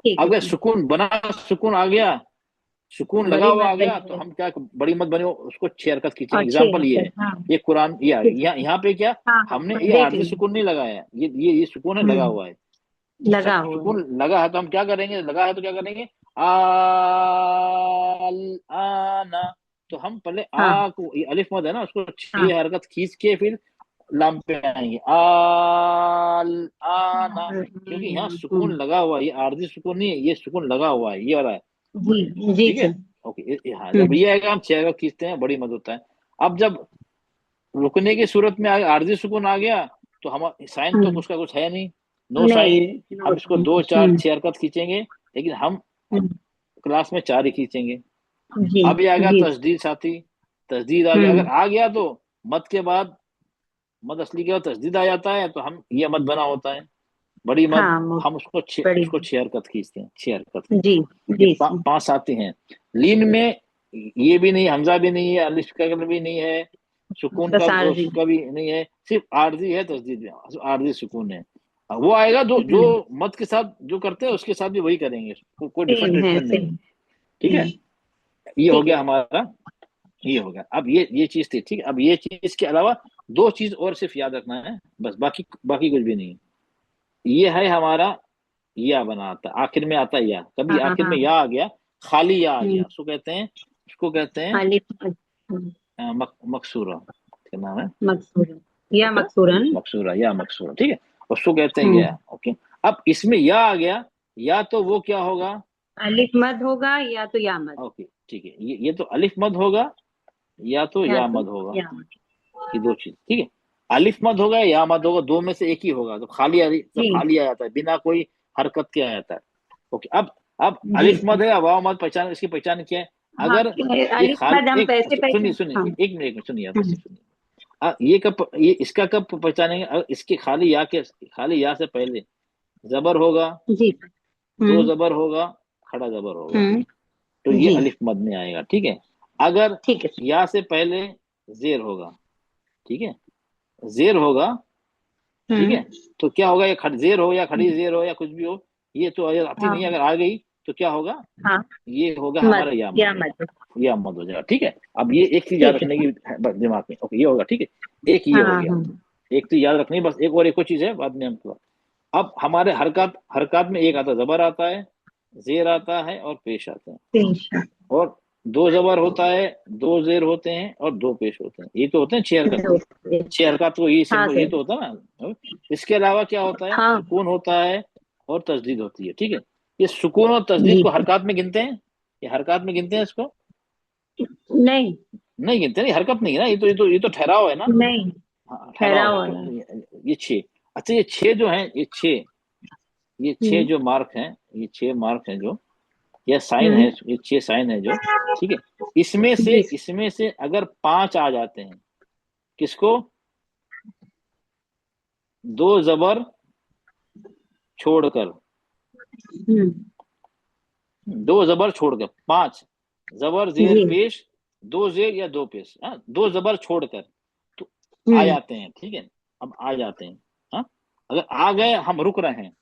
ठीक है अगर ठीक। सुकून बना, सुकून आ गया, सुकून लगा बड़ी हुआ आ मत गया, बनी तो है। हम क्या, बड़ी मत बने उसको 6 हरकत खींचेंगे। और 6 एग्जाम्पल ये है, हरकत। हाँ ये कुरान, ये आ ठीक। गया यहाँ पे क्या, हाँ हाँ हमने मैं ये देख आरजी ली। सुकून नहीं लगाया है, ये सुकून है, लगा हम्म। हुआ है। लगा हुआ है। सुकून लगा है तो हम क्या करेंगे, लगा है तो क्या करेंगे, आना। तो हम पहले हाँ आ को, ये अलिफ मद है ना, उसको हाँ। 6 हरकत खींच के फिर लाम पे आएंगे, आल आना। क्योंकि यहाँ सुकून लगा हुआ है, ये आरजी सुकून नहीं है, ये सुकून लगा हुआ है, ये वाला है, जी जी ठीक है। सर। ओके, हाँ, जब हम्म ये आएगा हम 6 हरकत खींचते हैं, बड़ी मद होता है। अब जब रुकने की सूरत में आरजी सुकून आ गया, तो हम साइन तो हम्म। उसका कुछ है नहीं, नो साइन। नहीं हम नोट इसको नहीं। 2 4 6 हरकत खींचेंगे, लेकिन हम हम्म। क्लास में 4 ही खींचेंगे। जी अब ये आ गया जी। तस्दीद साथी, तस्दीद आ गया, अगर हम्म। आ गया तो मद के बाद, मद असली के बाद तस्दीद आ जाता है, तो हम ये मद बना होता है, बड़ी मद। हाँ हम उसको बड़ी। 6 हरकत खींचते हैं, 6 हरकत। जी ये जी सर। 5 साथी हैं। लीन में ये भी नहीं, हमजा भी नहीं है, अलिफ का भी नहीं है, सुकून का बस आरजी। उसका भी नहीं है, सिर्फ आरजी है, तस्दीद में आरजी सुकून है। वो आएगा जो हम्म। मद के साथ जो करते हैं उसके साथ भी वही करेंगे, कोई डिफरेंट सेम है ट्रीटमेंट नहीं है, सेम। ठीक है। हम्म। ये हो ठीक है गया सर। हमारा, ये हो गया। अब ये चीज थी, ठीक है। अब ये चीज के अलावा 2 चीज और सिर्फ याद रखना है, बस, बाकी बाकी कुछ भी नहीं। ये है हमारा, या बना आता है, आखिर में आता है या, कभी हाँ आखिर में हाँ। या आ गया, खाली या आ गया, हम्म। उसको कहते हैं, उसको कहते हैं खाली। मकसूरा, क्या नाम है मकसूरन या उसका, मकसूरन। मकसूरा या मकसूरा, ठीक है, उसको कहते हैं हम्म। या। ओके, अब इसमें या आ गया, या तो वो क्या होगा, अलिफ मद होगा या तो या मद। ओके, ठीक है, ये तो अलिफ मद होगा, या तो या या तो मद होगा, या मद। ये 2 चीज, ठीक है। अलिफ मद होगा या मद होगा, दो में से एक ही होगा, तो खाली तो जी खाली आ जाता है, बिना कोई हरकत के आ जाता है। ओके, अब जी अलिफ मद है या वाव मद, पहचान, इसकी पहचान क्या है। हाँ। अगर ये अलिफ खाल मद हम एक पैसे सुनिए पहचान। सुनिए, हाँ। एक मिनट सुनिए, आप हम्म। ऐसे सुनिए। ये कब, ये इसका कब पहचानेंगे, अगर इसके खाली या के, खाली या से पहले जबर होगा, जी। हम्म। जबर होगा, खड़ा जबर होगा, हम्म। तो ये जी अलिफ मद में आएगा, ठीक है। अगर ठीक है। या से पहले जेर होगा, ठीक है, जेर होगा, ठीक है, हम्म। तो क्या होगा, ये जेर हो या खड़ी जेर हो या कुछ भी हो, ये तो आती नहीं है, हाँ अगर आ गई तो क्या होगा, हाँ। ये होगा मद हमारा या या मद, मद। या मद हो जाएगा, ठीक है। अब ये एक चीज याद ठीक है। रखने की है, बस दिमाग में, ओके, ये होगा, ठीक है। एक ये हाँ हो गया, हाँ। एक चीज याद रखनी है, बस एक और, एक और चीज है, बाद में हम अब हमारे हरकत, हरकत में एक आता है जबर आता है, जेर आता है और पेश आता है, पेश। और 2 जबर होता है, 2 जेर होते हैं और 2 पेश होते हैं, ये तो होते हैं 6 हरकत। दो। 6 हरकत तो ये हाँ सिंपल, ये सर। तो होता है ना। इसके अलावा क्या होता है, हाँ। सुकून होता है और तस्दीद होती है, ठीक है। ये सुकून और तस्दीद जी को जी। हरकत में गिनते हैं, ये हरकत में गिनते हैं इसको, नहीं नहीं गिनते, नहीं, हरकत नहीं है ना, ये तो ठहराव है ना। नहीं। हाँ, ठहराव ठहराव है, तो वाला। ये 6। अच्छा, ये 6 जो है, ये छह हम्म जो मार्क हैं, ये 6 मार्क हैं जो, या साइन है, हम्म। ये 6 साइन है जो, ठीक है। इसमें से जी। इसमें से अगर 5 आ जाते हैं, किसको, 2 जबर छोड़कर, हम्म। 2 जबर छोड़कर, 5 जबर जेर जी। पेश, 2 जेर या 2 पेश, हाँ, 2 जबर छोड़कर, तो आ हम्म। जाते हैं, ठीक है। अब आ जाते हैं, हाँ, अगर आ गए, हम रुक रहे हैं,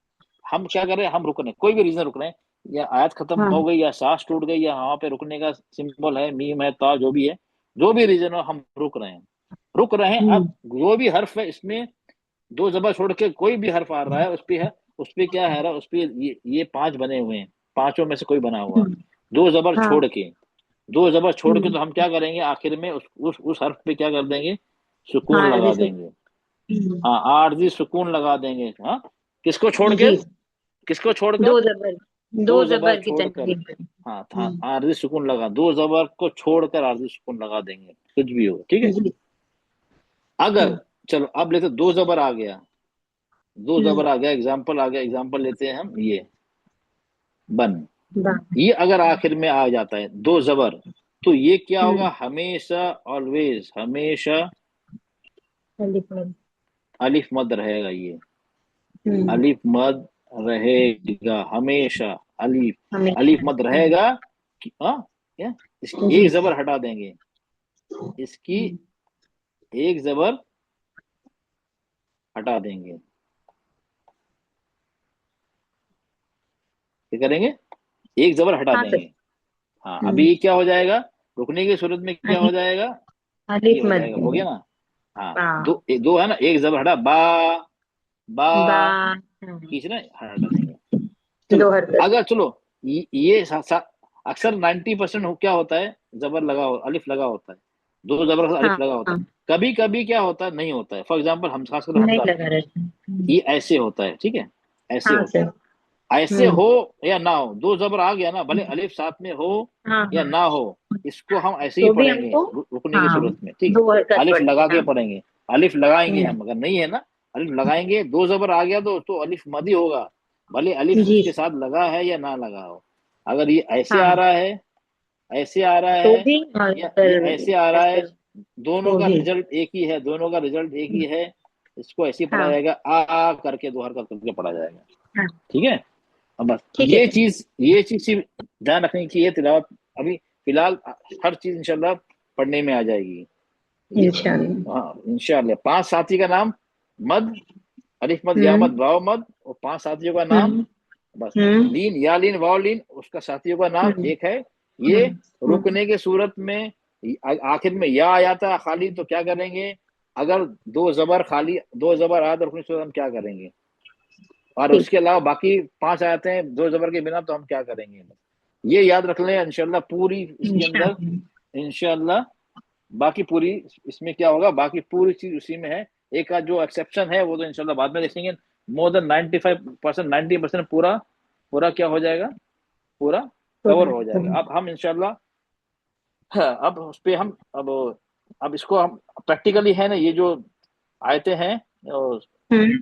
हम क्या कर रहे हैं, हम रुक रहे हैं, कोई भी रीजन रुक रहे हैं, या आयत खत्म हाँ। हो गई, या सांस टूट गई, या वहां पे रुकने का सिंबल है, मीम है, ता, जो भी है, जो भी रीजन हो, हम रुक रहे हैं। रुक रहे हैं। अब जो भी हर्फ है इसमें दो जबर छोड़ के कोई भी हर्फ आ रहा है उस पे है, उस पे क्या है, उस पे ये पांच बने हुए हैं, पांचों में से कोई बना हुआ, दो जबर हाँ। छोड़ के, दो जबर छोड़ के तो हम क्या करेंगे आखिर में उस हर्फ पे क्या कर देंगे, सुकून हाँ लगा जैसे देंगे। हाँ, आरजी सुकून लगा देंगे। हाँ, किसको छोड़ के, जी किसको छोड़कर, दो जबर दो दो जबर जबर की छोड़कर। तनवीर पर। हाँ था, आरजी सुकून लगा, दो जबर को छोड़कर आरजी सुकून लगा देंगे, कुछ भी हो, ठीक है। जी। अगर चलो अब लेते दो जबर आ गया, दो हम्म, जबर आ गया, एग्जाम्पल आ गया, एग्जाम्पल लेते हैं हम, ये बन, बा ये अगर आखिर में आ जाता है दो जबर, तो ये क्या हम्म, होगा, हमेशा ऑलवेज, हमेशा अलिफ लाम, अलिफ मद रहेगा, ये हम्म, अलिफ मद रहेगा हमेशा, अलिफ, अलिफ हमेशा मद रहेगा हाँ, क्या, इसकी जी। एक जबर हटा देंगे, इसकी एक जबर हटा देंगे, क्या करेंगे, एक जबर हटा हाँ सर। देंगे। हाँ, अभी क्या हो जाएगा, रुकने की सूरत में क्या हो अलिफ जाएगा, ये अलिफ हो मद जाएगा, हो गया ना। हाँ, बा दो है ना, एक जबर हटा, बा, बा बा, हाँ, खींचना हटा देंगे। चलो, दो हरकत। अगर चलो ये अक्सर 90% क्या होता है, जबर लगा अलिफ लगा होता है, दो जबर के साथ हाँ अलिफ लगा होता हाँ, है। कभी कभी क्या होता है, नहीं होता है, फॉर एग्जाम्पल हम खासकर नहीं हमजा में, लगा रहता। ये ऐसे होता है, ठीक है, ऐसे हाँ होता सर। है। ऐसे हो या ना हो, दो जबर आ गया ना, भले अलिफ साथ में हो हाँ या हाँ, ना हो, इसको हम ऐसे ही तो भी पढ़ेंगे हमको रुकने की हाँ सूरत में, ठीक है, दो हरकत अलिफ पड़ती लगा है। के हाँ। पढ़ेंगे, अलिफ लगाएंगे हम्म, हम, अगर नहीं है ना, अलिफ लगाएंगे, दो जबर आ गया तो अलिफ मदी होगा, भले अलिफ जी उसके साथ लगा है या ना लगा हो। अगर ये ऐसे आ हाँ, रहा है, ऐसे आ रहा तो है, भी और या ये अगर ऐसे आ रहा है, ऐसे दोनों तो का भी रिजल्ट एक ही है, दोनों का रिजल्ट एक ही है, इसको ऐसे ही पढ़ा हाँ जाएगा, आ करके दो हरकत करके पढ़ा जाएगा, हाँ। ठीक है। अब बस ठीक है सर। ये चीज सिर्फ ध्यान रखने की, ये तिलावत अभी फिलहाल हर चीज इंशाल्लाह पढ़ने में आ जाएगी। ये इंशाल्लाह। हाँ इंशाल्लाह, पांच साथी का नाम, मद, अलिफ मद या हम्म मद वाव मद, और पांच साथियों का नाम, हम्म बस, हम्म लीन या लीन वाव लीन, उसका साथियों का नाम हम्म एक है। ये हम्म, रुकने के सूरत में आखिर में या आ जाता है खाली, तो क्या करेंगे, अगर दो जबर खाली, दो जबर आया तो रुकने की सूरत हम क्या करेंगे, और ठीक। उसके अलावा बाकी पांच आते हैं दो जबर के बिना, तो हम क्या करेंगे, ये याद रख लें इंशाल्लाह, पूरी इसके अंदर इंशाल्लाह। इंशाल्लाह, बाकी पूरी इसमें क्या होगा, बाकी पूरी चीज उसी में है। एक आध जो एक्सेप्शन है वो तो इंशाल्लाह बाद में देखेंगे। मोर देन 95%, 90% पूरा पूरा क्या हो जाएगा, पूरा कवर हो जाएगा। अब हम इंशाल्लाह, हाँ, अब उस पे हम अब इसको हम प्रैक्टिकली है ना, ये जो आयतें हैं, और हम्म,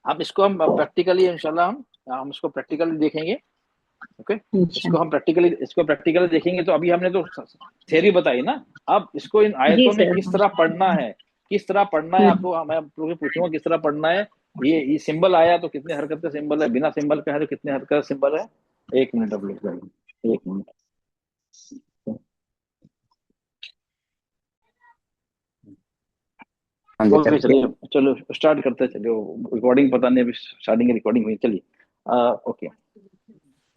हम इसको हम प्रैक्टिकली इंशाल्लाह हम इसको प्रैक्टिकली देखेंगे, ओके। इंशाल्लाह। इसको प्रैक्टिकली देखेंगे। तो अभी हमने तो थ्योरी बताई ना, अब इसको इन जी आयतों में सर। किस तरह पढ़ना है, किस तरह पढ़ना है, हम्म, आपको मैं आप लोगों से पूछूंगा किस तरह पढ़ना है। ये सिंबल आया तो कितने हरकत का सिंबल है, बिना सिंबल का है तो कितने हरकत का सिंबल है। एक मिनट अब लिख लेंगे, एक मिनट। ओके चलिए, चलो स्टार्ट करते हैं, चलिए रिकॉर्डिंग पता नहीं अभी स्टार्टिंग रिकॉर्डिंग हुई, चलिए ओके।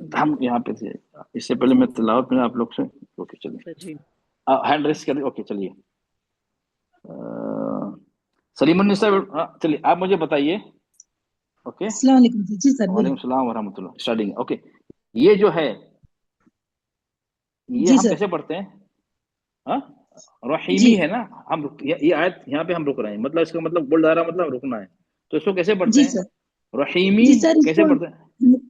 हम यहाँ पे थे, इससे पहले मैं तिलावत में आप लोग से, ओके चलिए, हैंड रेस कर, ओके चलिए। सलीमुन्निसा, चलिए आप मुझे बताइए, ओके। अस्सलाम वालेकुम जी सर वालेकुम बोलिए। सलाम वरहमतुल्लाह, स्टार्टिंग ओके। ये जो है, ये जी हम सर। कैसे पढ़ते हैं, हाँ, जी रहीमी है ना, हम ये आयत यहाँ पे हम रुक रहे हैं, मतलब इसका मतलब बोल रहा मतलब रुकना है, तो इसको कैसे पढ़ते जी हैं, सर। रहीमी, जी सर कैसे इसको पढ़ते हैं,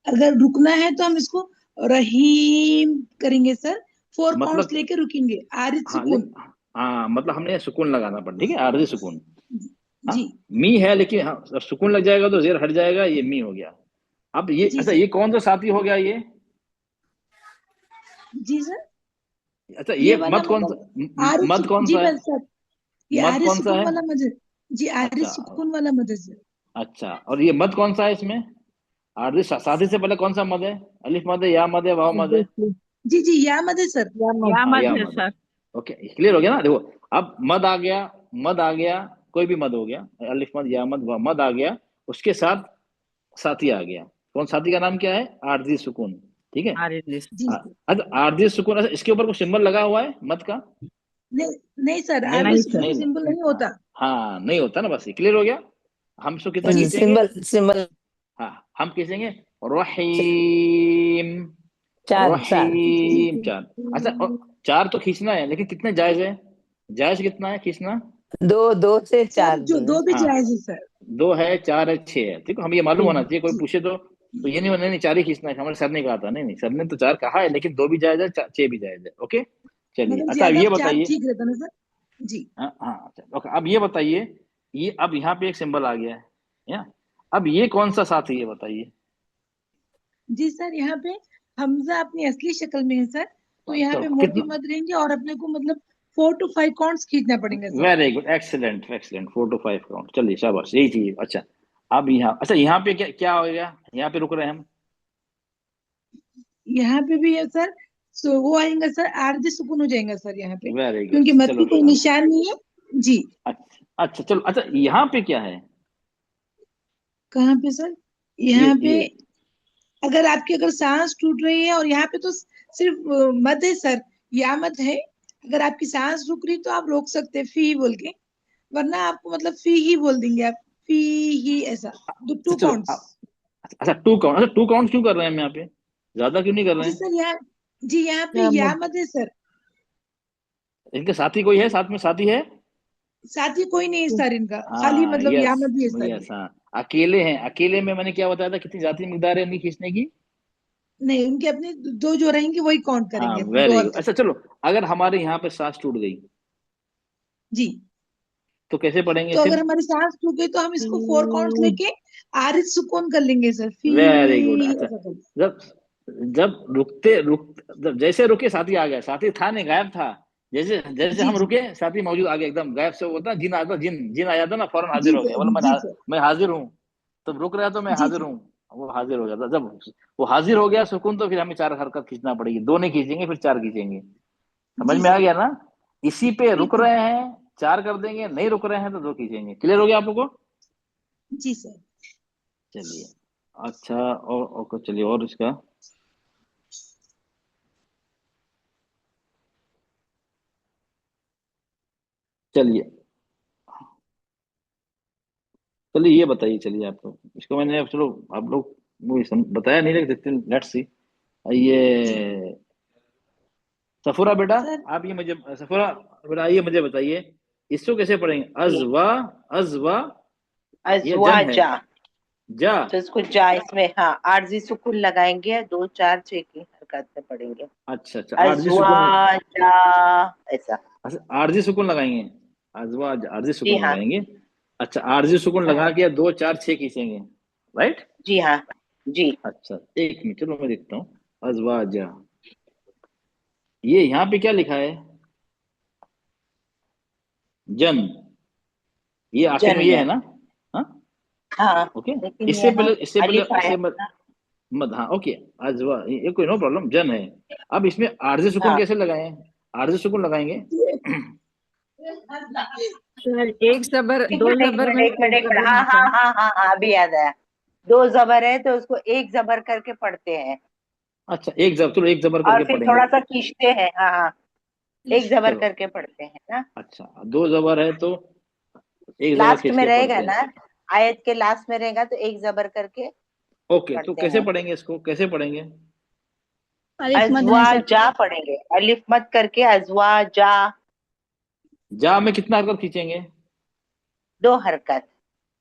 अगर रुकना है तो हम इसको रहीम करेंगे सर। फोर काउंट्स मतलब, लेके रुकेंगे, आरिज हाँ सुकून। हाँ, मतलब हमने सुकून लगाना पड़ा, ठीक है, आरजी सुकून। हाँ, जी मी है लेकिन, हाँ अब सुकून लग जाएगा तो जेर हट जाएगा, ये मी हो गया। अब ये जी अच्छा, सर। ये कौन सा साथी हो गया ये, जी सर। अच्छा ये ये वाला मत कौन सा, मतलब आरिज मत कौन जी सा है, बस सर, ये मत आरिज कौन सा सुकून है, वाला मदद। जी आरिज अच्छा, सुकून वाला मदद सर। अच्छा, और ये मत कौन सा है इसमें, आरजी साथी से पहले कौन सा मद है, अलिफ मद है, या मद है, वाव मद है, देखिए जी जी या मदद सर। या हाँ मत या है मद है, सर। ओके क्लियर हो गया ना। देखो, अब मद आ गया, मद आ गया, कोई भी मद हो गया, अलिफ मद या मद मद आ गया, उसके साथ साथी आ गया, कौन साथी का नाम क्या है, आरजी सुकून, ठीक है। अरे जी। जी अच्छा, आरजी सुकून, अच्छा इसके ऊपर कुछ सिंबल लगा हुआ है मद का, नहीं नहीं सर, नहीं आरबी नहीं सुकून सर। में सिंबल नहीं होता। हाँ नहीं होता ना, बस क्लियर हो गया। हम इसको कितना जी खींचेंगे? सिंबल सिंबल हाँ हम खींचेंगे रहीम, चार चार। रहीम, चार। अच्छा और चार तो खींचना है, लेकिन कितने जायज है? जायज कितना है खींचना? दो, दो से सर चार जो दो है। दो भी हाँ जायज है सर। दो है, चार है, छह है, ठीक है, हम ये मालूम होना चाहिए, कोई जी पूछे तो ये नहीं होना नहीं चार ही खींचना है, हमारे सर ने कहा था। नहीं नहीं, सर ने तो चार कहा है, लेकिन दो भी जायज है, छह भी जायज है। ओके चलिए, मगर अच्छा अब ज्यादा ये चार बताइए। ठीक रहता ना सर। जी हाँ हाँ अच्छा, ओके अब ये बताइए, ये अब यहाँ पे एक सिंबल आ गया है या, अब ये कौन सा साथ है ये बताइए। जी सर, यहाँ पे हमजा अपनी असली शक्ल में है सर, तो यहाँ पे चलो मोटी कितना, मत रहेंगे और अपने को मतलब 4 to 5 काउंट्स खींचना पड़ेगा sir. Very good, excellent excellent, 4 to 5 count, चलिए शाबाश, यही चाहिए। अच्छा अब यहाँ, अच्छा यहाँ पे क्या क्या होगा, यहाँ पे रुक रहे हैं हम। यहाँ पे भी है सर, सो वो आएगा सर, आरजे सुकून हो जाएगा सर यहाँ पे, वेरी गुड, क्योंकि मत चलो की कोई निशान नहीं है। जी अच्छा अच्छा चलो, अच्छा यहाँ पे क्या है? कहाँ पे सर? ये यहाँ पे ये अगर आपकी अगर सांस टूट रही है, और यहाँ पे तो सिर्फ मद है सर, या मत है। अगर आपकी सांस रुक रही तो आप रोक सकते हैं फी बोल के, वरना आपको मतलब फी ही बोल देंगे आप, फी ही ऐसा। तो अच्छा 2 चलो काउंट्स। अच्छा 2 काउंट, अच्छा 2 काउंट क्यों कर रहे हैं हम यहाँ पे, ज्यादा क्यों नहीं कर रहे जी हैं? सर यहाँ, जी यहाँ पे या या मत मत है सर, इनके साथी कोई है, साथ में साथी है? साथी कोई नहीं है सर इनका, खाली हाँ मतलब या यस, मत ही है सर यस ये। हाँ, अकेले हैं, अकेले में मैंने क्या बताया था, कितनी जाती मिकदार है इनकी खींचने की? नहीं, उनके अपने दो जो रहेंगे वही काउंट हाँ करेंगे अपने दो वेरी गुड, हरकत। अच्छा चलो, अगर हमारे यहाँ पे सांस टूट गई जी, तो कैसे पढ़ेंगे तो फिर? अगर हमारी सांस रुक गई तो हम इसको 4 काउंट्स लेके आरिज सुकून कर लेंगे सर, फी वेरी गुड, अच्छा ऐसा कर। जब जब जब जैसे रुके साथी आ गया, साथी था नहीं, गायब था, जैसे जैसे जी हम जी रुके साथी मौजूद आ गया, एकदम गायब से, वो होता जिन आता, जिन जिन आ जाता ना, फौरन हाजिर जी हो गया, सर, बोला जी सर, मैं हाजिर हूँ। तब रुक रहा तो मैं जी हाजिर जी हूँ, वो हाजिर हो जाता। जब वो हाजिर हो गया सुकून, तो फिर हमें चार हरकत खींचना पड़ेगी, दो नहीं खींचेंगे फिर चार खींचेंगे। समझ जी में आ सर, गया ना? इसी पे रुक बिल्कुल। रहे हैं चार कर देंगे, नहीं रुक रहे हैं तो दो खींचेंगे। क्लियर हो गया आप लोगों को? जी सर। चलिए अच्छा, और चलिए, और इसका, चलिए चलिए ये बताइए, चलिए आप लोग इसको, मैंने चलो आप लोग वो बताया नहीं, लेकिन लेट्स सी। जी ये सफूरा बेटा, सर, आप ये मुझे, सफूरा बेटा ये मुझे बताइए, इसको कैसे पढ़ेंगे? जी अजवा, अजवा, ये जन है, अजवाजा। जा। तो इसको जा इसमें हाँ आरजी सुकून लगाएंगे, 2 4 6 की हरकत में पढ़ेंगे। अच्छा अच्छा, आरजी सुकून, अजवाजा ऐसा। अच्छा आरजी सुकून लगाएंगे, अजवा आरजी जी सुकून हाँ, लगाएंगे। अच्छा आरजी सुकून लगा हाँ, के दो चार छह खींचेंगे, राइट? जी हाँ, जी अच्छा एक मिनट, चलो मैं देखता हूँ। अजवाजा, ये यहाँ पे क्या लिखा है? जन, ये आखिर में जन ये है है। ना? हाँ हाँ, ओके, लेकिन यहाँ इससे पहले अलिफ आया है ना। मत, हाँ ओके, अजवा, ये कोई नो प्रॉब्लम, जन है। अब इसमें आरजे सुकून हाँ कैसे लगाएं? आरजे सुकून लगाएंगे। सर, एक जबर एक दो मिनट एक जबर मिनट में एक मिनट एक मिनट, जबर हाँ है हाँ सर। हाँ हाँ हाँ अभी याद आया। 2 जबर है तो उसको 1 जबर करके पढ़ते हैं, अच्छा एक जबर, चलो एक जबर और करके फिर पढ़ेंगे। थोड़ा सा खींचते हैं। हाँ हाँ, 1 जबर चलो करके पढ़ते हैं ना। अच्छा, दो जबर है तो एक जबर लास्ट खींच में के रहेगा पढ़ते हैं। ना, आयत के लास्ट में रहेगा तो 1 जबर करके ओके तो पढ़ते कैसे हैं। पढ़ेंगे इसको, कैसे पढ़ेंगे? अलिफ मद है सर। अजवाजा पढ़ेंगे, अलिफ मत करके अजवाजा। जा में कितना हरकत खींचेंगे? 2 हरकत।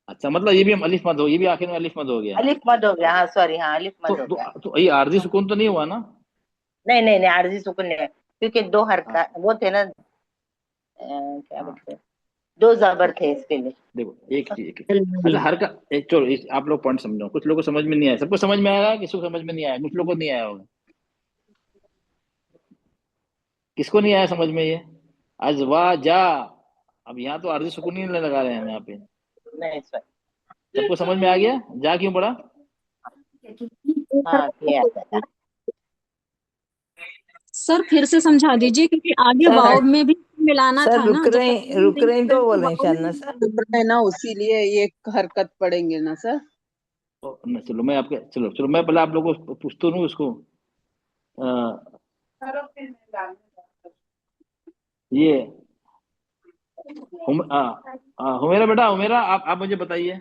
अच्छा मतलब ये भी हम अलिफ मद हो, ये भी आखिर में अलिफ मद हो गया। अलिफ मद हो गया, हाँ सॉरी, हाँ अलिफ मद हो गया। तो ये आरजी सुकून तो नहीं हुआ ना? नहीं नहीं नहीं, आरजी सुकून नहीं है, क्योंकि 2 हरकत हाँ वो थे ना, क्या हाँ, बोलते हैं, 2 जबर तो थे इसके लिए। देखो एक चीज, अच्छा हर का एक, चलो आप लोग पॉइंट समझो, कुछ लोगों को समझ में नहीं आया, सबको समझ में आया, किसी को समझ में नहीं आया, कुछ लोगों को नहीं आया होगा। किसको नहीं आया समझ में ये? अजवाजा, अब यहाँ तो आरजी सुकून नहीं लगा रहे हैं हम यहाँ पे। नहीं सॉरी, सबको समझ में आ गया जा क्यों पड़ा? हाँ ये आता है। सर फिर से समझा दीजिए, क्योंकि आगे सर वाव में भी मिलाना सर था ना, जब तक रुक नहीं रहे हैं मिला तो तो बोले वाव शायद में ना सर। मिलाना। है ना, उसीलिए ये हरकत पड़ेंगे ना सर। चलो मैं आपके, चलो चलो मैं पहले आप लोगों को पूछता हूँ उसको, अ, ये हुमेरा बेटा, हुमेरा आप मुझे बताइए,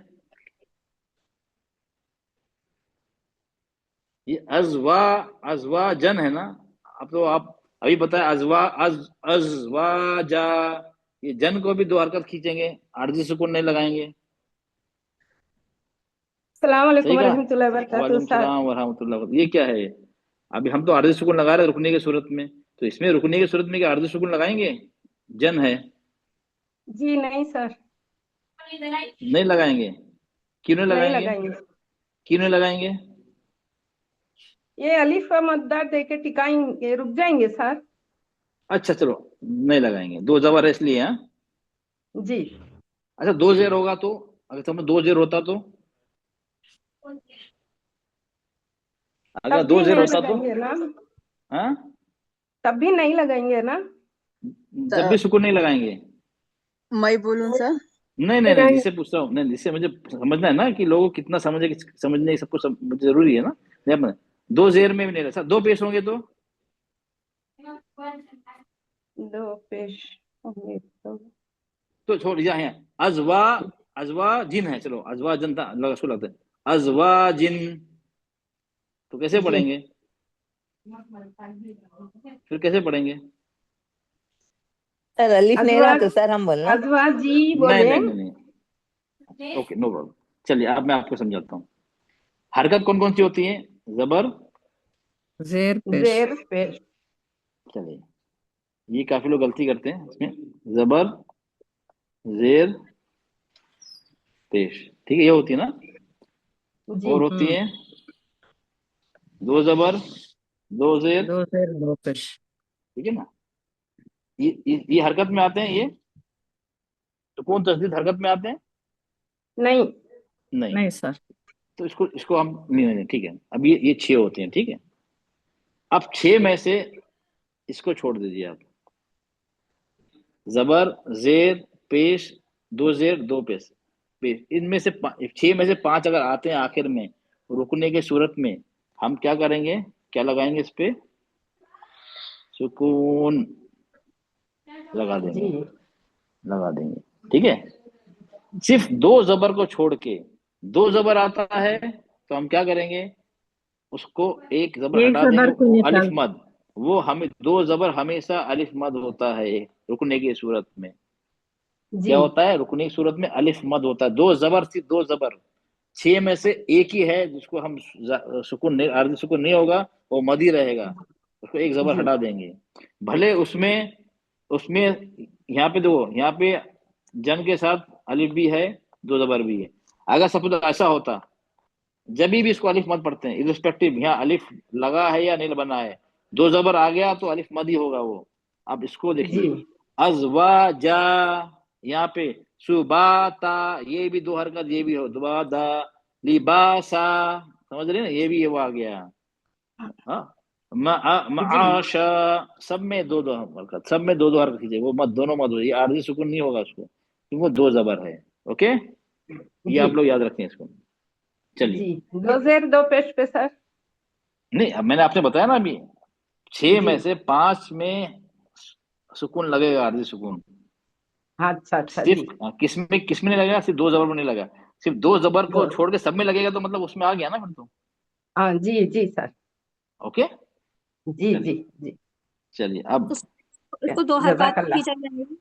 ये अजवा, अजवा जन है ना? अब तो आप अभी बताए अजवा, अजवाजा, ये जन को भी दो हरकत खींचेंगे, आरजी सुकून नहीं लगाएंगे। अस्सलाम सही वालेकुम कहा? वरहमतुल्लाहि वबरकातुहू वालेकुम सर। सलाम वरहमतुल्लाह वबरकातुहू। ये क्या है? अभी हम तो आरजी सुकून लगा रहे हैं रुकने की सूरत में, तो इसमें रुकने की सूरत में क्या आरजी सुकून लगाएंगे? जन है, जी नहीं सर, नहीं लगाएंगे। क्यों नहीं नहीं लगाएंगे? लगाएंगे। क्यों नहीं लगाएंगे? ये अलिफ का मद्दा दे के टिकाएंगे, रुक जाएंगे सर। अच्छा चलो, नहीं लगाएंगे, दो जबर है इसलिए। हाँ, जी अच्छा दो जेर होगा तो, अगर समय दो जेर होता तो, अगर तब दो भी जेर नहीं होता तो, लगाएंगे ना, हाँ, तब भी नहीं लगाएंगे ना। जब भी सुकून नहीं लगाएंगे। मैं बोलूं सर? नहीं नहीं नहीं, जिससे पूछ रहा हूँ, नहीं जिससे मुझे समझना है ना कि लोगों को कितना समझे, समझने सबको मुझे जरूरी है ना। जब दो जेर में भी नहीं रहता, दो पेश होंगे दो पेश होंगे तो छोड़ दिया है। अजवा, अजवा जिन है, चलो अजवा जन था, लगा उसको लगता है अजवा जिन, तो कैसे जी। पढ़ेंगे? फिर कैसे पढ़ेंगे? सर अलिफ नहीं रहा अजवा, तो सर हम बोलना। अजवा जी नहीं बोले। नहीं नहीं नहीं, ओके नो प्रॉब्लम। चलिए अब मैं आपको समझाता हूँ, हरकत कौन कौन सी होती है? जबर, जेर पेश। जेर पेश। चलिए ये काफी लोग गलती करते हैं इसमें, जबर, जेर, पेश, ठीक है, ये होती है ना। जी और होती है दो जबर, दो जेर, दो जेर दो पेश। ठीक है ना। ये हरकत में आते हैं, ये सुकून तस्दीद हरकत में आते हैं? नहीं। नहीं। नहीं सर। तो इसको इसको हम नहीं, ठीक है। अब ये छह होते हैं, ठीक है। अब छह में से इसको छोड़ दीजिए आप, जबर, जेर, पेश, दो जेर दो पेश, इनमें से छह में से पांच अगर आते हैं आखिर में रुकने की सूरत में, हम क्या करेंगे, क्या लगाएंगे इस पे? सुकून लगा जी देंगे, लगा देंगे, ठीक है। सिर्फ दो जबर को छोड़ के, दो जबर आता है तो हम क्या करेंगे, उसको एक जबर एक हटा देंगे, जबर को वो अलिफ निकाल। मद, वो हमें दो जबर हमेशा अलिफ मद होता है रुकने की सूरत में। जी क्या होता है रुकने की सूरत में? अलिफ मद होता है, दो जबर, सिर्फ दो जबर। छह में से एक ही है जिसको हम सुकून नहीं, आरजी सुकून नहीं होगा, वो मद ही रहेगा, उसको एक जबर जी हटा देंगे। भले उसमें उसमें यहाँ पे दो, यहाँ पे जन के साथ अलिफ भी है, दो जबर भी है। अगर सपोज ऐसा होता, जब भी इसको अलिफ मद पढ़ते हैं इरिस्पेक्टिव यहाँ अलिफ लगा है या नहीं बना है, दो जबर आ गया तो अलिफ मद ही होगा वो। अब इसको जी देखिए, अजवाजा, यहाँ पे सुबाता, ये भी दो हरकत, ये भी हो दुबादा, लिबासा, समझ रहे हैं ना, ये भी ये वो आ गया। हाँ, माशा, सब में दो दो हरकत, सब में दो दो हरकत कीजिए, वो मत दोनों मत हो, ये आरजी सुकून नहीं होगा उसको, क्योंकि वो दो जबर है। ओके, ये जी आप लोग याद रखें इसको। चलिए, जी। दो जेर दो पेश पे सर। नहीं अब मैंने आपने बताया ना अभी, छह जी में से पांच में सुकून लगेगा, आरजी सुकून। अच्छा अच्छा जी। सिर्फ किस में नहीं लगेगा? सिर्फ दो जबर में नहीं लगा, सिर्फ दो जबर को दो। छोड़ के सब में लगेगा, तो मतलब उसमें आ गया ना फिर तो। हाँ जी जी सर। ओके, जी जी चलिए जी। चलिए अब, उसको दो हरकत जज़ाकल्लाह। खींचा जाएगा।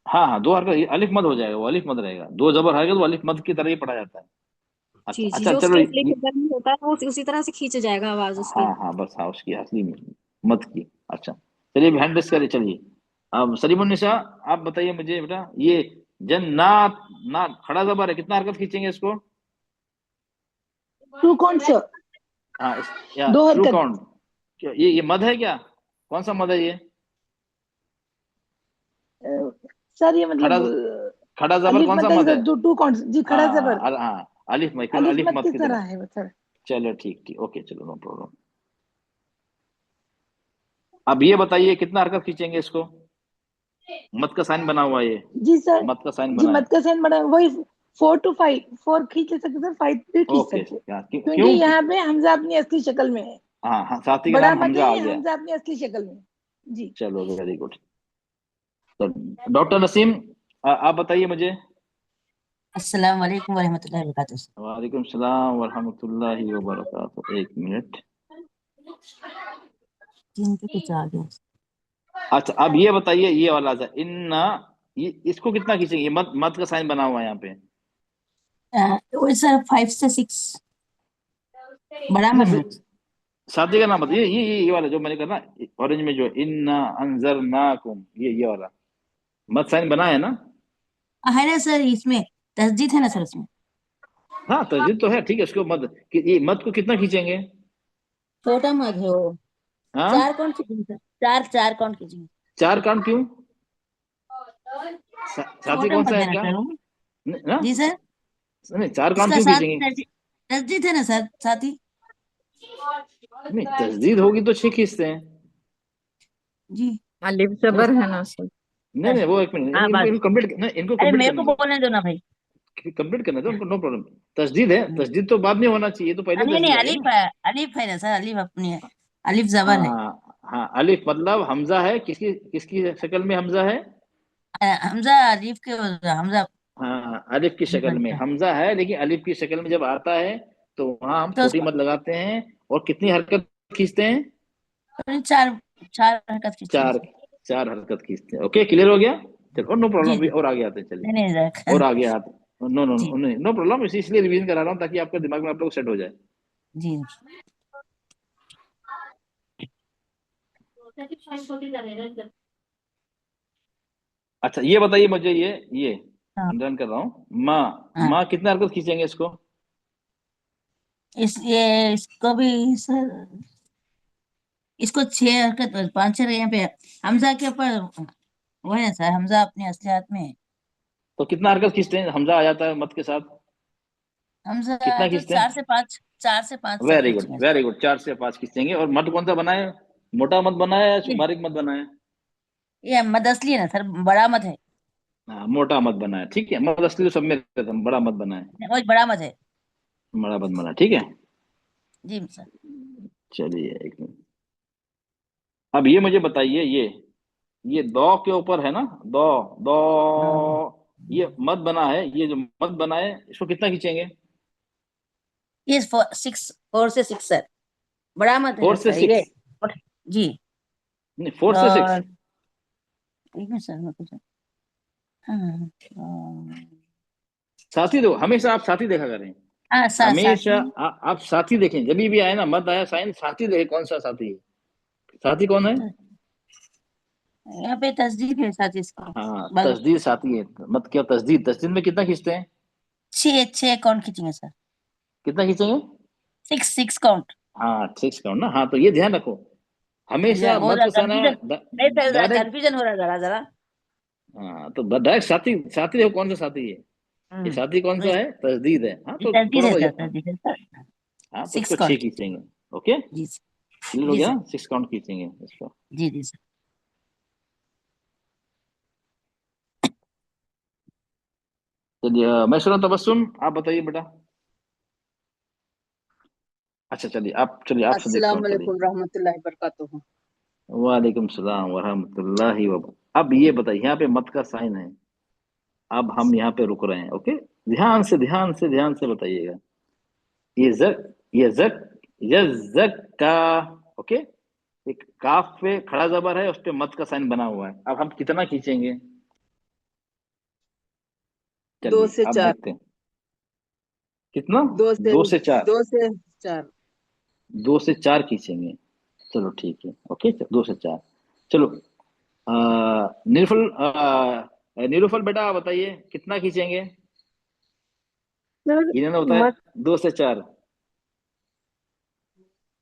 हाँ हाँ, दो हरकत, अलिफ मद हो जाएगा, वो अलिफ मद रहेगा, दो जबर आएगा तो अलिफ मद की तरह ही पढ़ा जाता है। अच्छा जी जी, अच्छा, जो चलो उसके लिए नहीं होता है वो उसी तरह से खींचा जाएगा आवाज उसकी। हाँ हाँ बस, हाँ उसकी असली मद की। अच्छा चलिए, हैंड रेस करिए। चलिए अब सलीमुन्निसा, आप बताइए मुझे बेटा, ये जन्नात, ना खड़ा जबर है, कितना हरकत खींचेंगे इसको? टू काउंट सर, हाँ या दो ट्रू हरकत। काउंट, क्या ये मद है क्या? कौन सा मद है ये? सर ये खड़ा, मतलब खड़ा जबर अलिफ कौन सा मत है मद है? सर, टू काउंट जी, खड़ा जबर हाँ अलिफ मद, केवल अलिफ अलिफ मत मद की की तरह तरह। है वो सर। चलो ठीक ठीक, ओके चलो नो प्रॉब्लम। अब ये बताइए कितना हरकत खींचेंगे इसको? मत का साइन बना हुआ है ये, जी सर, मत का साइन जी बना है। मत का साइन बड़ा वही 4 to 5, 4 खींच सकते सर, 5 भी खींच ओके, सकते, क्यों क्योंकि क्यों? यहाँ पे हमजा अपनी असली शक्ल में है, हाँ हाँ, साथी का बड़ा नाम मत हमजा आ है, गया। हमजा अपनी असली शक्ल में। जी चलो वेरी गुड। तो डॉक्टर नसीम, आप बताइए मुझे। अस्सलाम वालेकुम वरहमतुल्लाहि वबरकातुहू। वालेकुम सलाम वरहमतुल्लाहि वबरकातुहू। एक मिनट। तीन पे कुछ आ गया। अच्छा अब ये बताइए, ये वाला था इन्ना, ये इसको कितना खींचेंगे? ये मत मत का साइन बना हुआ है यहाँ पे। वो सर 5 से 6 बड़ा मत है। शादी का नाम बताइए। ये वाला जो मैंने कहा ना ऑरेंज में, जो इन्ना अंजरनाकुम, ये वाला मत साइन बना है ना? है ना सर, इसमें तस्दीद है ना सर उसमें। हाँ तस्दीद तो है, ठीक है। उसको मत ये मत को कितना खींचेंगे? छोटा मत है वो। हाँ 4 कौन खींचेंगे सर? 4 कौन खींचेंगे? 4 कान क्यों? साथी छोटा कौन मत सा है है ना क्या? सर वो। ना जी सर, नहीं, 4 कान इसका क्यों साथ खींचेंगे? तस्दीद है ना सर, साथी। नहीं तस्दीद होगी तो 6 खींचते हैं। जी अलिफ जबर है ना सर। नहीं नहीं, वो एक मिनट, हाँ इनको बस। इनको कंप्लीट नहीं, इनको अरे कंप्लीट मेरे करने को दो। बोलने दो ना भाई। कंप्लीट करने दो उनको, नो प्रॉब्लम। तस्दीद है, तस्दीद तो बाद में होना चाहिए, तो पहले नहीं नहीं, तस्दीद आ गया अलिफ ना। है, अलिफ है ना सर, अलिफ अपनी है, अलिफ जबर है। हाँ हाँ, अलिफ मतलब हमजा है। किसकी किसकी शक्ल में हमजा है? हमजा अलिफ के, हमजा। हाँ अलिफ की शक्ल में अच्छा। हमजा है, लेकिन अलिफ की शक्ल में जब आता है तो वहां हम तो छोटी उसको मत लगाते हैं। और कितनी हरकत खींचते हैं? 4 4 हरकत खींचेंगे 4। सर। 4 हरकत खींचते हैं। ओके, क्लियर हो गया? चलो, नो जी प्रॉब्लम, अभी जी। और आगे आते हैं, चलिए। नहीं नहीं और सर। आगे आते, नो नो जी नो नो प्रॉब्लम, इसलिए रिवीजन करा रहा हूँ ताकि आपके दिमाग में आप लोग सेट हो जाए। जी। अच्छा ये बताइए मुझे, ये हाँ अंडरलाइन कर रहा हूँ। माँ, हाँ। माँ कितने हरकत खींचेंगे इसको? ये इसको भी सर, इसको 6 हरकत, 5 6 यहाँ पे हमजा के ऊपर वो है सर, हमजा अपने असली हाथ में है। तो कितना हरकत खींचते हैं? हमजा आ जाता है मत के साथ, हमजा कितना तो खींचते 4 हैं? से 5, 4 से 5 तक वेरी गुड खींचेंगे। वेरी गुड, 4 से 5 खींचेंगे। और मत कौन सा बनाए? मोटा मत बनाया या ये बारीक मत बनाया? ये मद असली है ना सर, बड़ा मत है। हाँ मोटा मत बनाया, ठीक है। मत असली तो सब में रहता है, बड़ा मत बनाया। वो बड़ा मत है। बड़ा मत बनाया, ठीक है। जी सर। चलिए एक मिनट। अब ये मुझे बताइए, ये दो के ऊपर है ना, दो दो, हाँ। ये मत बना है, ये जो मत बना है इसको कितना खींचेंगे? ये 4 से 6 सर, बड़ा मत 4 है से सर ये। 6? जी। नहीं 4 से 6। और एक मिनट सर, मैं कुछ, हाँ साथी दो, हमेशा आप साथी देखा करें। हाँ हमेशा साथी। आप साथी देखें, जब भी आए ना मत आया साइन, साथी देखें कौन सा साथी है। साथी कौन है? यहाँ पे तस्दीक है साथी इसका। हाँ तस्दीद साथी है। मत क्या तस्दीद, तस्दीद में कितना खींचते हैं? 6 कौन खींचेंगे सर? कितना खींचेंगे? 6 काउंट। हाँ 6 काउंट ना। हाँ तो ये ध्यान रखो, हमेशा हो मत रहा का साइन आया कंफ्यूजन, नहीं सर डायरेक्ट। कंफ्यूजन हो रहा है जरा जरा। हाँ तो डायरेक्ट साथी, साथी देखो कौन सा साथी है। ये साथी कौन तो सा है? तस्दीद है। हाँ तो तस्दीक थोड़ा है सा सर, तस्दीक है सर। हाँ तो 6 उसको 6 काउंट। खींचेंगे। ओके, जी क्लियर हो जी गया सर। ना? 6 काउंट खींचेंगे इसको। जी जी सर। चलिए मैं सुना तबस्सुम, आप बताइए बेटा। अच्छा चलिए आप, चलिए आपसे देखता अस्सलाम हूँ, चलिए। वालेकुम रहमतुल्लाहि वबरकातुहू। वालेकुम सलाम वरहमतुल्लाहि अब ये बताइए, यहाँ पे मत का साइन है। अब हम यहाँ पे रुक रहे हैं, ओके। ध्यान से ध्यान से ध्यान से बताइएगा। ये जक, ये जक, ये जक का, ओके। एक काफ पे खड़ा जबर है, उस पे मत का साइन बना हुआ है। अब हम कितना खींचेंगे? 2 चलिए से अब 4, देखते हैं कितना। 2 से 2 से 4, 2 से 4। 2 से 4 खींचेंगे। चलो ठीक है, ओके। 2 से 4, चलो। निरुफल बेटा बताइए कितना खींचेंगे? सर इन्होंने बताया मत, 2 से 4।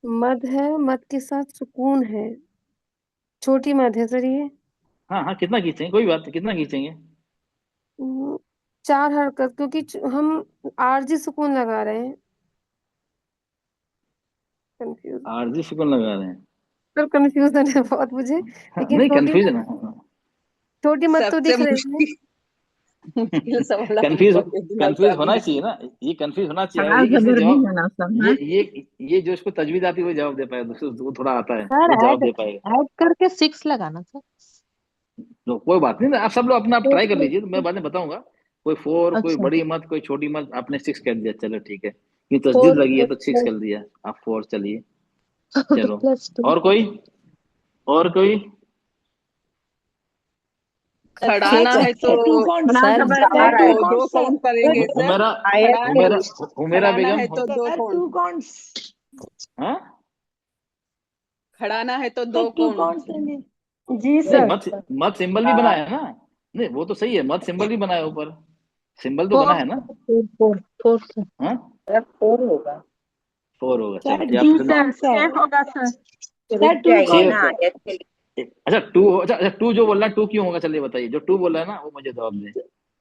मद है, मद के साथ सुकून है, छोटी मद है सर ये। हाँ हाँ कितना खींचेंगे, कोई बात नहीं, कितना खींचेंगे? 4 हरकत, क्योंकि हम आरजी सुकून लगा रहे हैं। कंफ्यूज आरजी सुकून लगा रहे हैं? सर, कंफ्यूजन है बहुत मुझे, हाँ, लेकिन नहीं कंफ्यूजन है। छोटी मद तो सबसे दिख रही है। मुश्किल सवाल कंफ्यूज, आपको दे दिया कंफ्यूज साबिर होना ने। चाहिए ना, ये कंफ्यूज होना चाहिए। अगर खड़ा ये किसी जबर भी जवाब, है ना सर, हाँ। ये जो इसको तजवीज आती है वो जवाब दे पाएगा, दूसरे वो थोड़ा आता है सर वो जवाब ऐड दे पाएगा। ऐड करके 6 लगाना सर। तो कोई बात नहीं ना, आप सब लोग अपना आप ट्राई कर लीजिए, तो मैं बाद में बताऊंगा। कोई 4, कोई अच्छा बड़ी मत, कोई छोटी मत, आपने 6 कर दिया, चलो ठीक है। ये तस्दीद लगी है तो 6 कर दिया आप, 4 चलिए। चलो, +2 और कोई, और कोई? खड़ाना है तो सर 2 काउंट सर सर चार 2 आए। काउंट दो सर काउंट करेंगे सर। हुमेरा, आयत खड़ा हुमेरा, हुमेरा खड़ाना बेगम, है तो दो सर 2 काउंट। काउंट्स हाँ? खड़ाना है तो सर दो 2 काउंट। काउंट्स लेंगे। जी नहीं, सर। मत सिंबल भी बनाया है ना। नहीं, वो तो सही है, मत सिंबल भी बनाया ऊपर, सिंबल तो बना है ना। 4 सर। हाँ, सर 4 होगा, 4 होगा, सर चलो ये आप 2 पसंद। काउंट सर होगा सर। रुक सर 2 जाइए काउंट ना सर। आयत के लिए। अच्छा 2, अच्छा 2 जो बोल रहा है 2 क्यों होगा, चलिए बताइए, जो 2 बोल रहा है ना वो मुझे जवाब दे,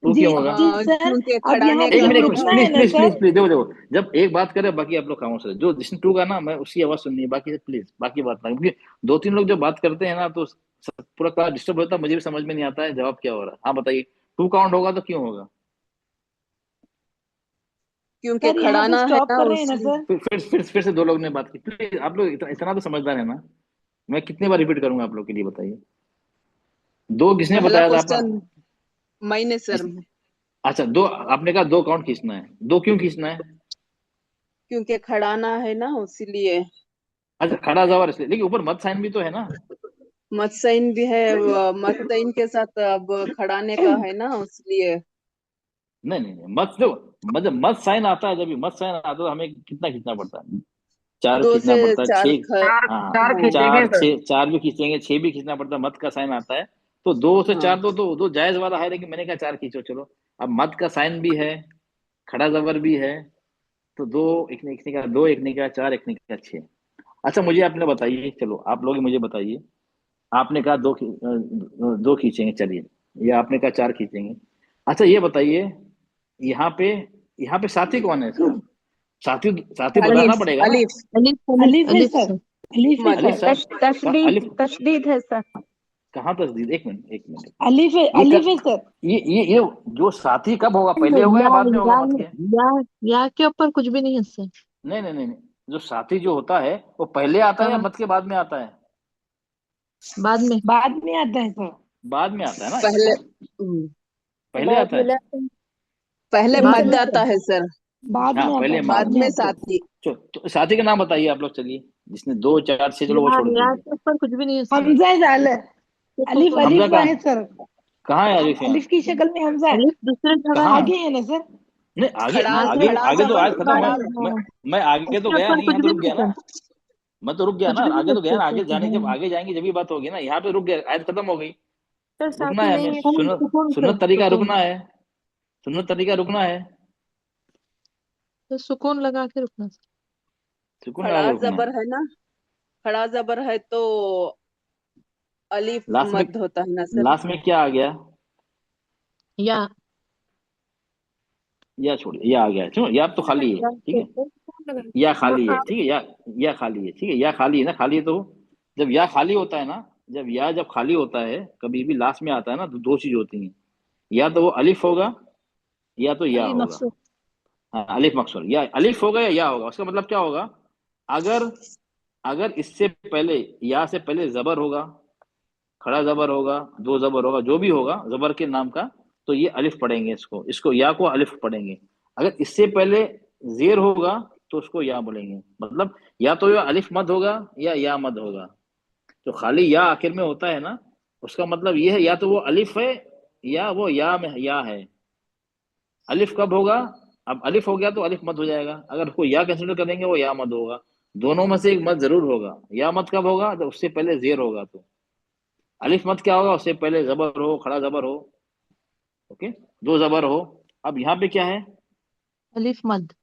2 जी क्यों होगा? जी सर। क्योंकि अब यहाँ खड़ाने पे एक का जब मिनट, होगा। रुकना है प्लीज ना प्लीज प्लीज सर, प्लीज, देखो देखो, जब एक बात करे बाकी आप लोग खामोश रहे, जो जिसने 2 का ना, मैं उसकी आवाज सुननी है, बाकी प्लीज बाकी बात ना, क्योंकि 2-3 लोग जो बात करते हैं ना तो पूरा क्लास डिस्टर्ब होता है, मुझे भी समझ में नहीं आता है जवाब क्या हो रहा है। हाँ बताइए, 2 काउंट होगा तो क्यों होगा? क्योंकि सर यहाँ पे खड़ाना है स्टॉप ना कर रहे हैं ना उसलिए। सर। फिर से 2 लोग ने बात की, प्लीज आप लोग इतना तो समझदार है ना। मैं कितनी बार रिपीट करूंगा आप लोग के लिए, बताइए। 2 किसने पहला बताया था आपका? क्वेश्चन मैंने सर। अच्छा 2, आपने कहा 2 काउंट खींचना है, 2 क्यों खींचना है? क्योंकि खड़ाना है ना इसीलिए। अच्छा खड़ा जबर इसलिए, लेकिन ऊपर मत साइन भी तो है ना। मत साइन भी है, मत साइन के साथ अब खड़ाने का है ना इसलिए। नहीं नहीं नहीं, मत जो, मतलब मत साइन आता है, जब भी मत साइन आता है तो हमें कितना खींचना पड़ता है? 4 2 खींचना से पड़ता है, 4 6। हाँ, चार हाँ खींचेंगे सर। 4 भी खींचेंगे, 6 भी खींचना पड़ता है, मत का साइन आता है। तो 2 से हाँ 4 तो दो जायज वाला है, लेकिन मैंने कहा 4 खींचो, चलो। अब मत का साइन भी है, खड़ा जबर भी है, तो 2, एक ने कहा 2, एक ने कहा 4, एक ने कहा 6। अच्छा मुझे आपने बताइए, चलो आप लोग ही मुझे बताइए, आपने कहा 2 खींचेंगे, चलिए, या आपने कहा 4 खींचेंगे। अच्छा ये बताइए, यहाँ पे यहाँ पे साथी कौन है इसका? साथी, साथी बताना अलिफ पड़ेगा ना। अलिफ अलीफ है अलिफ सर, सर। अलीफ है मत। अलिफ सर, साहब, अलिफ तशदीद है सर। कहाँ तस्दीद, एक मिनट एक मिनट, अलीफ है, ये अलीफ कर, है सर। ये जो साथी कब होगा, पहले होगा या बाद में होगा मत के? या या के ऊपर कुछ भी नहीं है सर। नहीं नहीं नहीं नहीं, जो साथी जो होता है वो पहले आता है या हाँ, मत के बाद में आता है? बाद में। बाद में आता है सर। बाद में आता है ना, पहले पहले आता है। पहले बाद मत में आता है सर, बाद हाँ में आता पहले है, मत। बाद बाद में में आता है। साथी। तो साथी का नाम बताइए आप लोग, चलिए, जिसने 2, 4, 6, चलो वो छोड़ या दीजिए। के ऊपर कुछ भी नहीं है सर। हमजा है जाल, अलीफ हमजा अलीफ का है सर। कहाँ है अलिफ यहाँ? अलीफ की शक्ल में हमजा है, अलिफ दूसरे जगह कहाँ? है। आगे है ना सर। नहीं आगे, खड़ा आगे खड़ा आगे तो जबर आयत खत्म, खड़ा। मैं आगे तो उसके गया ऊपर नहीं, कुछ यहाँ तो भी रुक नहीं गया ना। सर। मैं तो रुक गया कुछ ना, भी नहीं आगे है तो गया उसके ना, ऊपर आगे जाने, जब सर। आगे जाएंगे जब भी बात होगी ना, यहाँ पे रुक गया, आयत खत्म हो गई। सर रुकना साथी है हमें, नहीं है सर। सुकून सर, सुन्नत तरीका सुकून। रुकना है, सुन्नत तरीका रुकना है, तो सुकून लगा के रुकना सर। सुकून लगा के खड़ा रुकना है। जबर है ना, खड़ा जबर है तो अलिफ लास्ट में, मद होता है ना सर। लास्ट में क्या आ गया? या या छोड़िए, या आ गया, चलो या अब तो खाली है, या ठीक के है, ऊपर सुकून लगा। या खाली है, हाँ, ठीक है, या खाली है, ठीक है, या खाली है ना, खाली है तो जब या खाली होता है ना, जब खाली होता है कभी भी लास्ट में आता है ना, तो 2 चीज होती हैं, या तो वो अलिफ होगा या तो या अली होगा। मकसूद। हाँ अलिफ मकसूर, या अलिफ होगा या होगा, उसका मतलब क्या होगा? अगर अगर इससे पहले, या से पहले जबर होगा, खड़ा जबर होगा, 2 जबर होगा, जो भी होगा जबर के नाम का, तो ये अलिफ पढ़ेंगे, इसको इसको या को अलिफ पढ़ेंगे। अगर इससे पहले जेर होगा तो उसको या बोलेंगे, मतलब या तो ये अलिफ मद होगा या मद होगा। तो खाली या आखिर में होता है ना, उसका मतलब ये है, या तो वो अलिफ है या वो या में या है। अलिफ कब होगा? अब अलिफ हो गया तो अलिफ मद हो जाएगा, अगर उसको या कंसिडर करेंगे वो या मद होगा। दोनों में से एक मद जरूर होगा। या मद कब होगा? जब उससे पहले जेर होगा। तो अलिफ मद क्या होगा? उससे पहले जबर हो, खड़ा जबर हो, ओके, 2 जबर हो। अब यहाँ पे क्या है? अलिफ मद।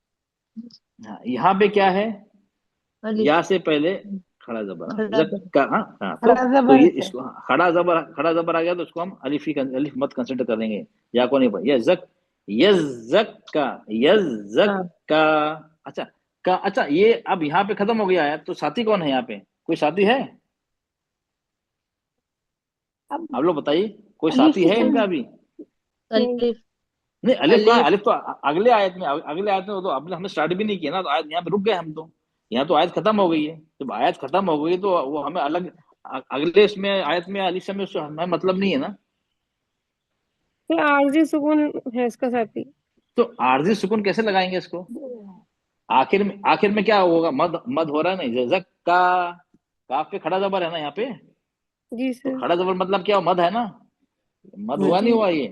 हाँ यहाँ पे क्या है? अलिफ या से पहले खड़ा जबर, हाँ, खड़ा जक जबर। का, हाँ हाँ, खड़ा तो जबर ये है सर। इसको, हाँ, खड़ा जबर आ गया तो उसको हम अलिफ मत कंसिडर करेंगे, या को नहीं पढ़, यज़क का, यज़क हाँ, का। अच्छा, का, अच्छा ये अब यहाँ पे खत्म हो गया है, तो साथी कौन है यहाँ पे? कोई साथी है? अब आप लोग बताइए, कोई अलीफ साथी के है इनका साथ अभी? अलिफ। नहीं अलिफ कहाँ है? अलिफ अलिफ तो अगले आयत में, अगले आयत में, तो अभी हमने स्टार्ट भी नहीं किया ना, तो आयत यहाँ पे रुक गए हम तो। यहाँ तो आयत खत्म हो गई है, जब आयत खत्म हो गई तो वो हमें अलग, अगले इसमें आयत में अलिफ में उससे हमें मतलब नहीं है ना। तो आरजी सुकून है इसका साथी। तो आरजी सुकून कैसे लगाएंगे इसको? आखिर में क्या होगा? मद मद हो रहा है ना, जक का, काफ पे खड़ा जबर है ना यहाँ पे। जी तो सर। खड़ा जबर मतलब क्या? मद है ना, मद हुआ नहीं हुआ ये?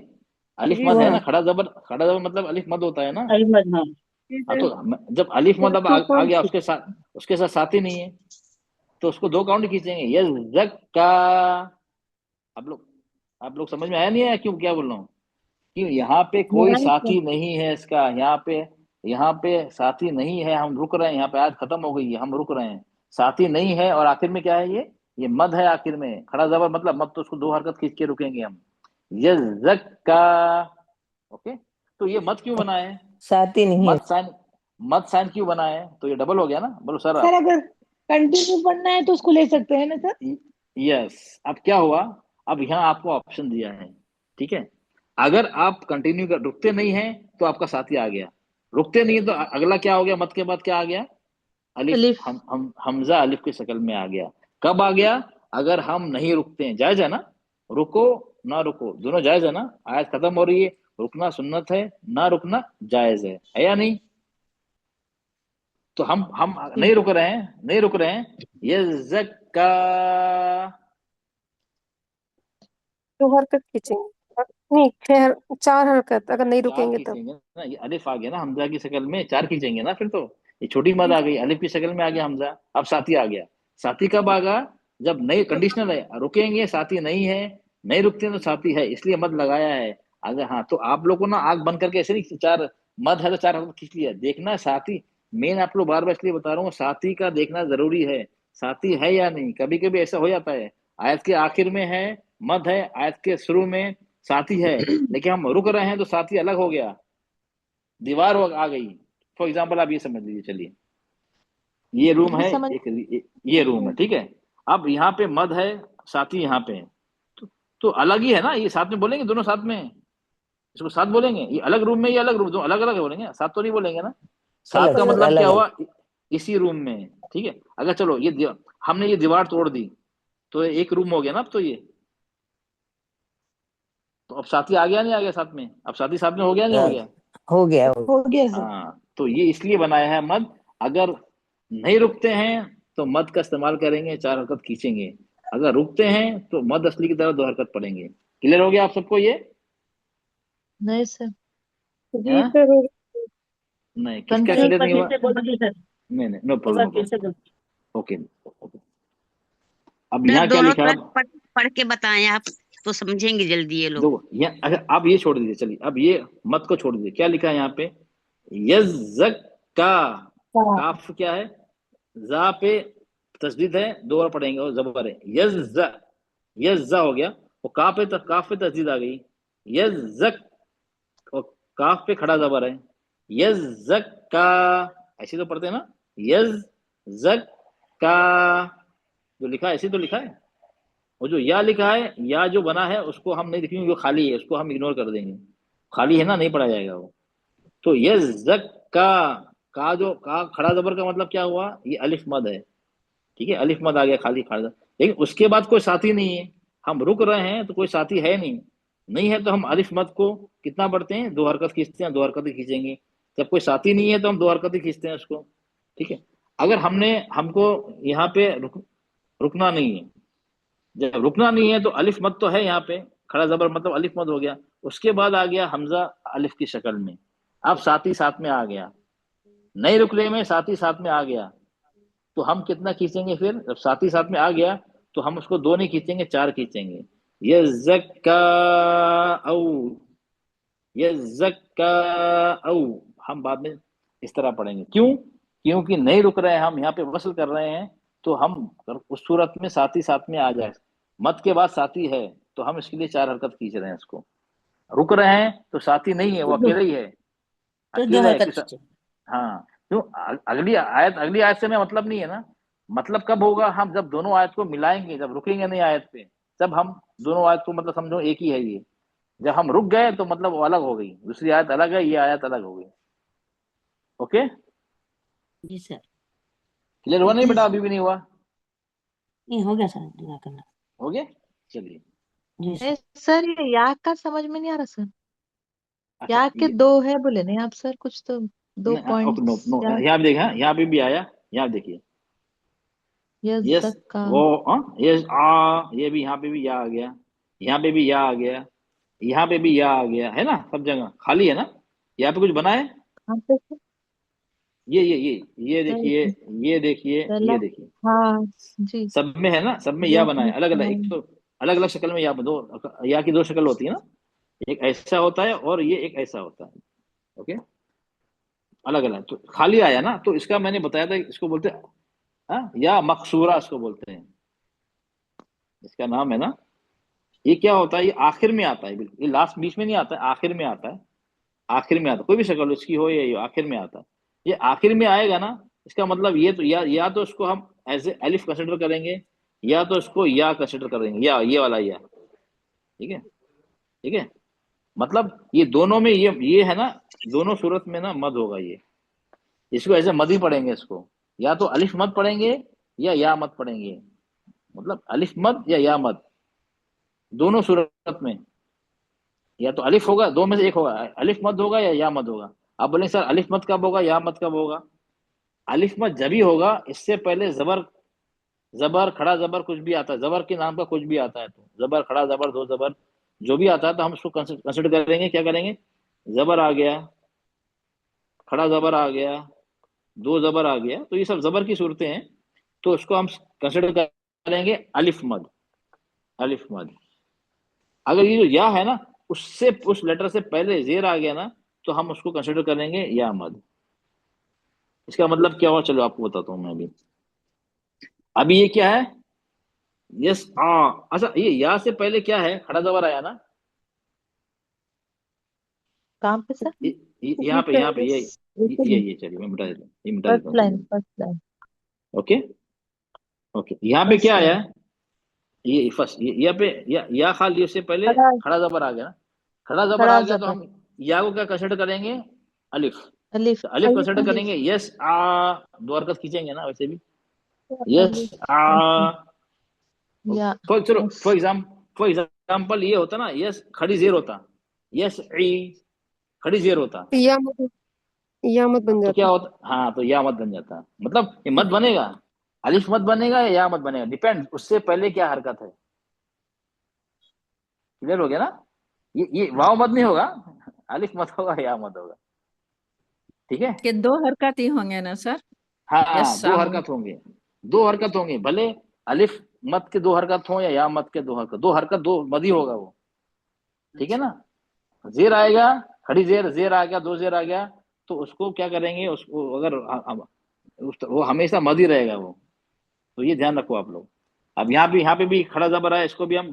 अलिफ जी मद है सर। ना, खड़ा जबर मतलब अलिफ मद होता है ना। जी हाँ, सर। तो जब अलिफ मद अब आ गया, उसके साथ साथी नहीं है, तो उसको दो काउंट खींचेंगे, ये जक का। आप लोग समझ में आया नहीं आया क्यों क्या बोल रहा हूँ? कि यहाँ पे कोई साथी नहीं है इसका, यहाँ पे साथी नहीं है, हम रुक रहे हैं, यहाँ पे आयत खत्म हो गई है, हम रुक रहे हैं, साथी नहीं है। और आखिर में क्या है? ये मद है आखिर में, खड़ा जबर मतलब मद, तो उसको दो हरकत खींच के रुकेंगे हम, ये जक्का। ओके, तो ये मद क्यों बना है? साथी नहीं है। मद साइन क्यों बना है? तो ये डबल हो गया ना, बोलो सर सर आप। अगर कंटिन्यू पढ़ना है तो उसको ले सकते हैं ना सर? यस, अब क्या हुआ? अब यहाँ आपको ऑप्शन दिया है, ठीक है। अगर आप कंटिन्यू कर रुकते नहीं हैं तो आपका साथी आ गया, रुकते नहीं है तो अगला क्या हो गया? मत के बाद क्या आ गया? अलिफ। हम हमजा अलिफ की शक्ल में आ गया। कब आ गया? अगर हम नहीं रुकते हैं। जायज है ना? रुको ना रुको दोनों जायज है ना? आयत खत्म हो रही है, रुकना सुन्नत है, ना रुकना जायज है या नहीं? तो हम नहीं रुक रहे हैं, ये जक्का। दो हरकत खींचेंगे नहीं, 4 हरकत अगर नहीं चार रुकेंगे तब। खींचेंगे ना, ये अलिफ आ गया ना हमजा की शक्ल में, चार खींचेंगे ना फिर तो। ये छोटी मद आ गई, अलिफ की शक्ल में आ गया हमजा, अब साथी आ गया। साथी कब आगा? जब नहीं, कंडीशनल है, रुकेंगे साथी नहीं है, नहीं रुकते तो साथी है, इसलिए मद लगाया है। अगर हाँ, तो आप लोगों को ना आंख बंद करके ऐसे नहीं, चार मद है तो चार हरकत खींच लिया, देखना साथी। मेन आप लोग बार बार इसलिए बता रहा हूँ, साथी का देखना जरूरी है, साथी है या नहीं। कभी कभी ऐसा हो जाता है, आयत के आखिर में है मद है, आयत के शुरू में साथी है, लेकिन हम रुक रहे हैं तो साथी अलग हो गया, दीवार आ गई। फॉर एग्जाम्पल आप ये समझ लीजिए, चलिए ये रूम है, ये रूम है, ठीक है। अब यहाँ पे मद है, साथी यहाँ पे है, तो अलग ही है ना, ये साथ में बोलेंगे दोनों साथ में, इसको साथ बोलेंगे। ये अलग रूम में, ये अलग रूम, दो अलग अलग बोलेंगे, साथ तो नहीं बोलेंगे ना। साथ का मतलब क्या हुआ? इसी रूम में, ठीक है। अगर चलो हमने ये दीवार तोड़ दी तो एक रूम हो गया ना अब तो ये, तो अब साथी आ गया नहीं आ गया साथ में? अब साथी साथ में हो गया नहीं हो गया? हो गया। हो गया सर। हाँ, तो ये इसलिए बनाया है मद। अगर नहीं रुकते हैं तो मद का इस्तेमाल करेंगे, चार हरकत खींचेंगे। अगर रुकते हैं तो मद असली की तरह दो हरकत पड़ेंगे। क्लियर हो गया आप सबको ये? नहीं सर। जी सर। नहीं, किसका क्लियर नहीं हुआ? नहीं, नो प्रॉब्लम। ओके, अब यहाँ क्या दोनों लिखा है? तरफ पढ़ के बताएं आप, तो समझेंगे जल्दी ये लोग। दो अगर अब ये छोड़ दीजिए, चलिए अब ये मत को छोड़ दीजिए। क्या लिखा है यहाँ पे? यज़्ज़क्का। काफ क्या है? जा पे तस्दीद है, दो बार पढ़ेंगे और जबर है, यज़्ज़ा हो गया। और काफ पे तस्दीद आ गई, यज़्ज़क, और काफ पे खड़ा जबर है, यज़्ज़क्का। ऐसे तो पढ़ते हैं ना, यज़्ज़क्का। जो लिखा है ऐसे तो लिखा है। और जो या लिखा है, या जो बना है उसको हम नहीं देखेंगे, जो खाली है उसको हम इग्नोर कर देंगे, खाली है ना, नहीं पढ़ा जाएगा वो। तो ये का जो का खड़ा जबर का मतलब क्या हुआ? ये अलिफ मद है, ठीक है, अलिफ मद आ गया, खाली खड़ा। लेकिन उसके बाद कोई साथी नहीं है, हम रुक रहे हैं तो कोई साथी है नहीं, नहीं है तो हम अलिफ मद को कितना पढ़ते हैं? दो हरकत खींचते हैं, दो हरकत खींचेंगे। जब कोई साथी नहीं है तो हम दो हरकत खींचते हैं उसको, ठीक है। अगर हमको यहाँ पे रुकना नहीं है, जब रुकना नहीं है तो अलिफ मद तो है यहाँ पे, खड़ा जबर मतलब अलिफ मद हो गया। उसके बाद आ गया हमजा अलिफ की शक्ल में, अब साथी साथ में आ गया, नहीं रुकने में साथी साथ में आ गया, तो हम कितना खींचेंगे फिर? जब साथी साथ में आ गया तो हम उसको दो नहीं खींचेंगे, चार खींचेंगे। ये हम बाद में इस तरह पढ़ेंगे। क्यों? क्योंकि नहीं रुक रहे हैं हम, यहाँ पे वसल कर रहे हैं, तो हम उस सूरत में साथी साथ में आ जाए, मत के बाद साथी है तो हम इसके लिए चार हरकत खींच रहे हैं इसको। रुक रहे हैं तो साथी नहीं है, वो अकेले ही है, अकेला है। हाँ, क्यों? अगली आयत से हमें मतलब नहीं है ना। मतलब कब होगा? हम जब दोनों आयत को मिलाएंगे, जब रुकेंगे नहीं आयत पे, जब हम दोनों आयत को मतलब समझो एक ही है ये। जब हम रुक गए तो मतलब वो अलग हो गई, दूसरी आयत अलग है, ये आयत अलग हो गई। ओके जी सर। क्लियर हुआ नहीं बेटा? अभी भी नहीं हुआ? नहीं, हो गया सर, करना हो गया। चलिए जी सर। सर ये या का समझ में नहीं आ रहा सर। अच्छा या के दो है बोले नहीं आप सर, कुछ तो दो ओके, नो पॉइंट्स नो, या यहाँ पे देखा, यहाँ पे भी आया, यहाँ देखिए, यस का। वो, यस ये भी, यहाँ पे भी या आ गया, यहाँ पे भी या आ गया, यहाँ पे भी या आ गया, है ना, सब जगह खाली है ना, यहाँ पे कुछ बना है, कहाँ पे सर? ये देखिए, ये देखिए, पहला, ये देखिए, हाँ जी, सब में है ना, सब में या या बना है, अलग अलग, एक तो अलग अलग शक्ल में या, दो या की दो शक्ल होती है ना, एक ऐसा होता है और ये एक ऐसा होता है, ओके, अलग अलग, तो खाली आया ना, तो इसका मैंने बताया था, इसको बोलते हैं या मकसूरा, इसको बोलते हैं, इसका नाम है ना, ये क्या होता है, ये आखिर में आता है, बिल्कुल, ये लास्ट बीच में नहीं आता है, आखिर में आता है, आखिर में आता है, कोई भी शक्ल इसकी हो या ये आखिर में आता है, ये आखिर में आएगा ना, इसका मतलब ये तो या तो इसको हम एज ए अलिफ कंसिडर करेंगे, या तो इसको या कंसिडर करेंगे, या ये वाला या, ठीक है, ठीक है, मतलब ये दोनों में, ये है ना, दोनों सूरत में ना मद होगा, ये इसको ऐसे मद ही पढ़ेंगे, इसको या तो अलिफ मद पढ़ेंगे या मद पढ़ेंगे, मतलब अलिफ मद या मद, दोनों सूरत में, या तो अलिफ होगा, दो में से एक होगा, अलिफ मद होगा या मद होगा। आप बोलेंगे सर अलिफ मद कब होगा, या मद कब होगा? अलिफ मद जब ही होगा, इससे पहले जबर, जबर खड़ा जबर कुछ भी आता है, जबर के नाम का कुछ भी आता है, तो जबर खड़ा जबर दो जबर जो भी आता है, तो हम उसको कंसिडर करेंगे, क्या करेंगे, जबर आ गया, खड़ा जबर आ गया, दो जबर आ गया, तो ये सब जबर की सूरतें हैं, तो उसको हम कंसिडर करेंगे अलिफ मद, अलिफ मद। अगर ये जो या है ना, उससे, उस लेटर से पहले जेर आ गया ना, तो हम उसको कंसिडर करेंगे या मद। इसका मतलब क्या हुआ, चलो आपको बताता हूं मैं अभी। अभी ये क्या है, यस अच्छा, ये या से पहले क्या है, खड़ा जबर आया ना, कहाँ पे सर? यहाँ पे, यहाँ पे ये चलिए मैं मिटा देता हूँ, ये मिटा देता फर्स्ट लाइन, हूँ, फर्स्ट लाइन, ओके ओके, यहाँ पे फर्स्ट क्या आया, लाइन। ये फर्स्ट, यहाँ पे या खाली, उससे पहले खड़ा, खड़ा जबर आ गया ना, खड़ा जबर खड़ा आ गया, तो जबर, हम या को क्या कंसिडर करेंगे, अलिफ, अलिफ, तो अलिफ कंसिडर करेंगे, यस दो हरकत खींचेंगे ना वैसे भी, यस या चलो फॉर एग्जाम्पल ये होता ना, यस खड़ी जेर होता, यस खड़ी जेर होता, या मत बन तो जाता। क्या होता, हाँ, तो या मत बन जाता, मतलब ये मत बनेगा, अलिफ मत बनेगा या मत बनेगा, डिपेंड उससे पहले क्या हरकत है। क्लियर हो गया ना, ये वाव मत नहीं होगा, अलिफ मत होगा या मत होगा, ठीक है, कि दो हरकत ही होंगे ना सर? हाँ दो हरकत होंगे, दो हरकत होंगे, भले अलिफ मत के दो हरकत हो या मत के दो हरकत दो मद ही होगा वो, ठीक है ना। जेर आएगा, खड़ी जेर, जेर आ गया, दो जेर आ गया, तो उसको क्या करेंगे, उसको अगर वो हमेशा मद ही रहेगा वो, तो ये ध्यान रखो आप लोग। अब यहाँ पे भी खड़ा जबर है, इसको भी हम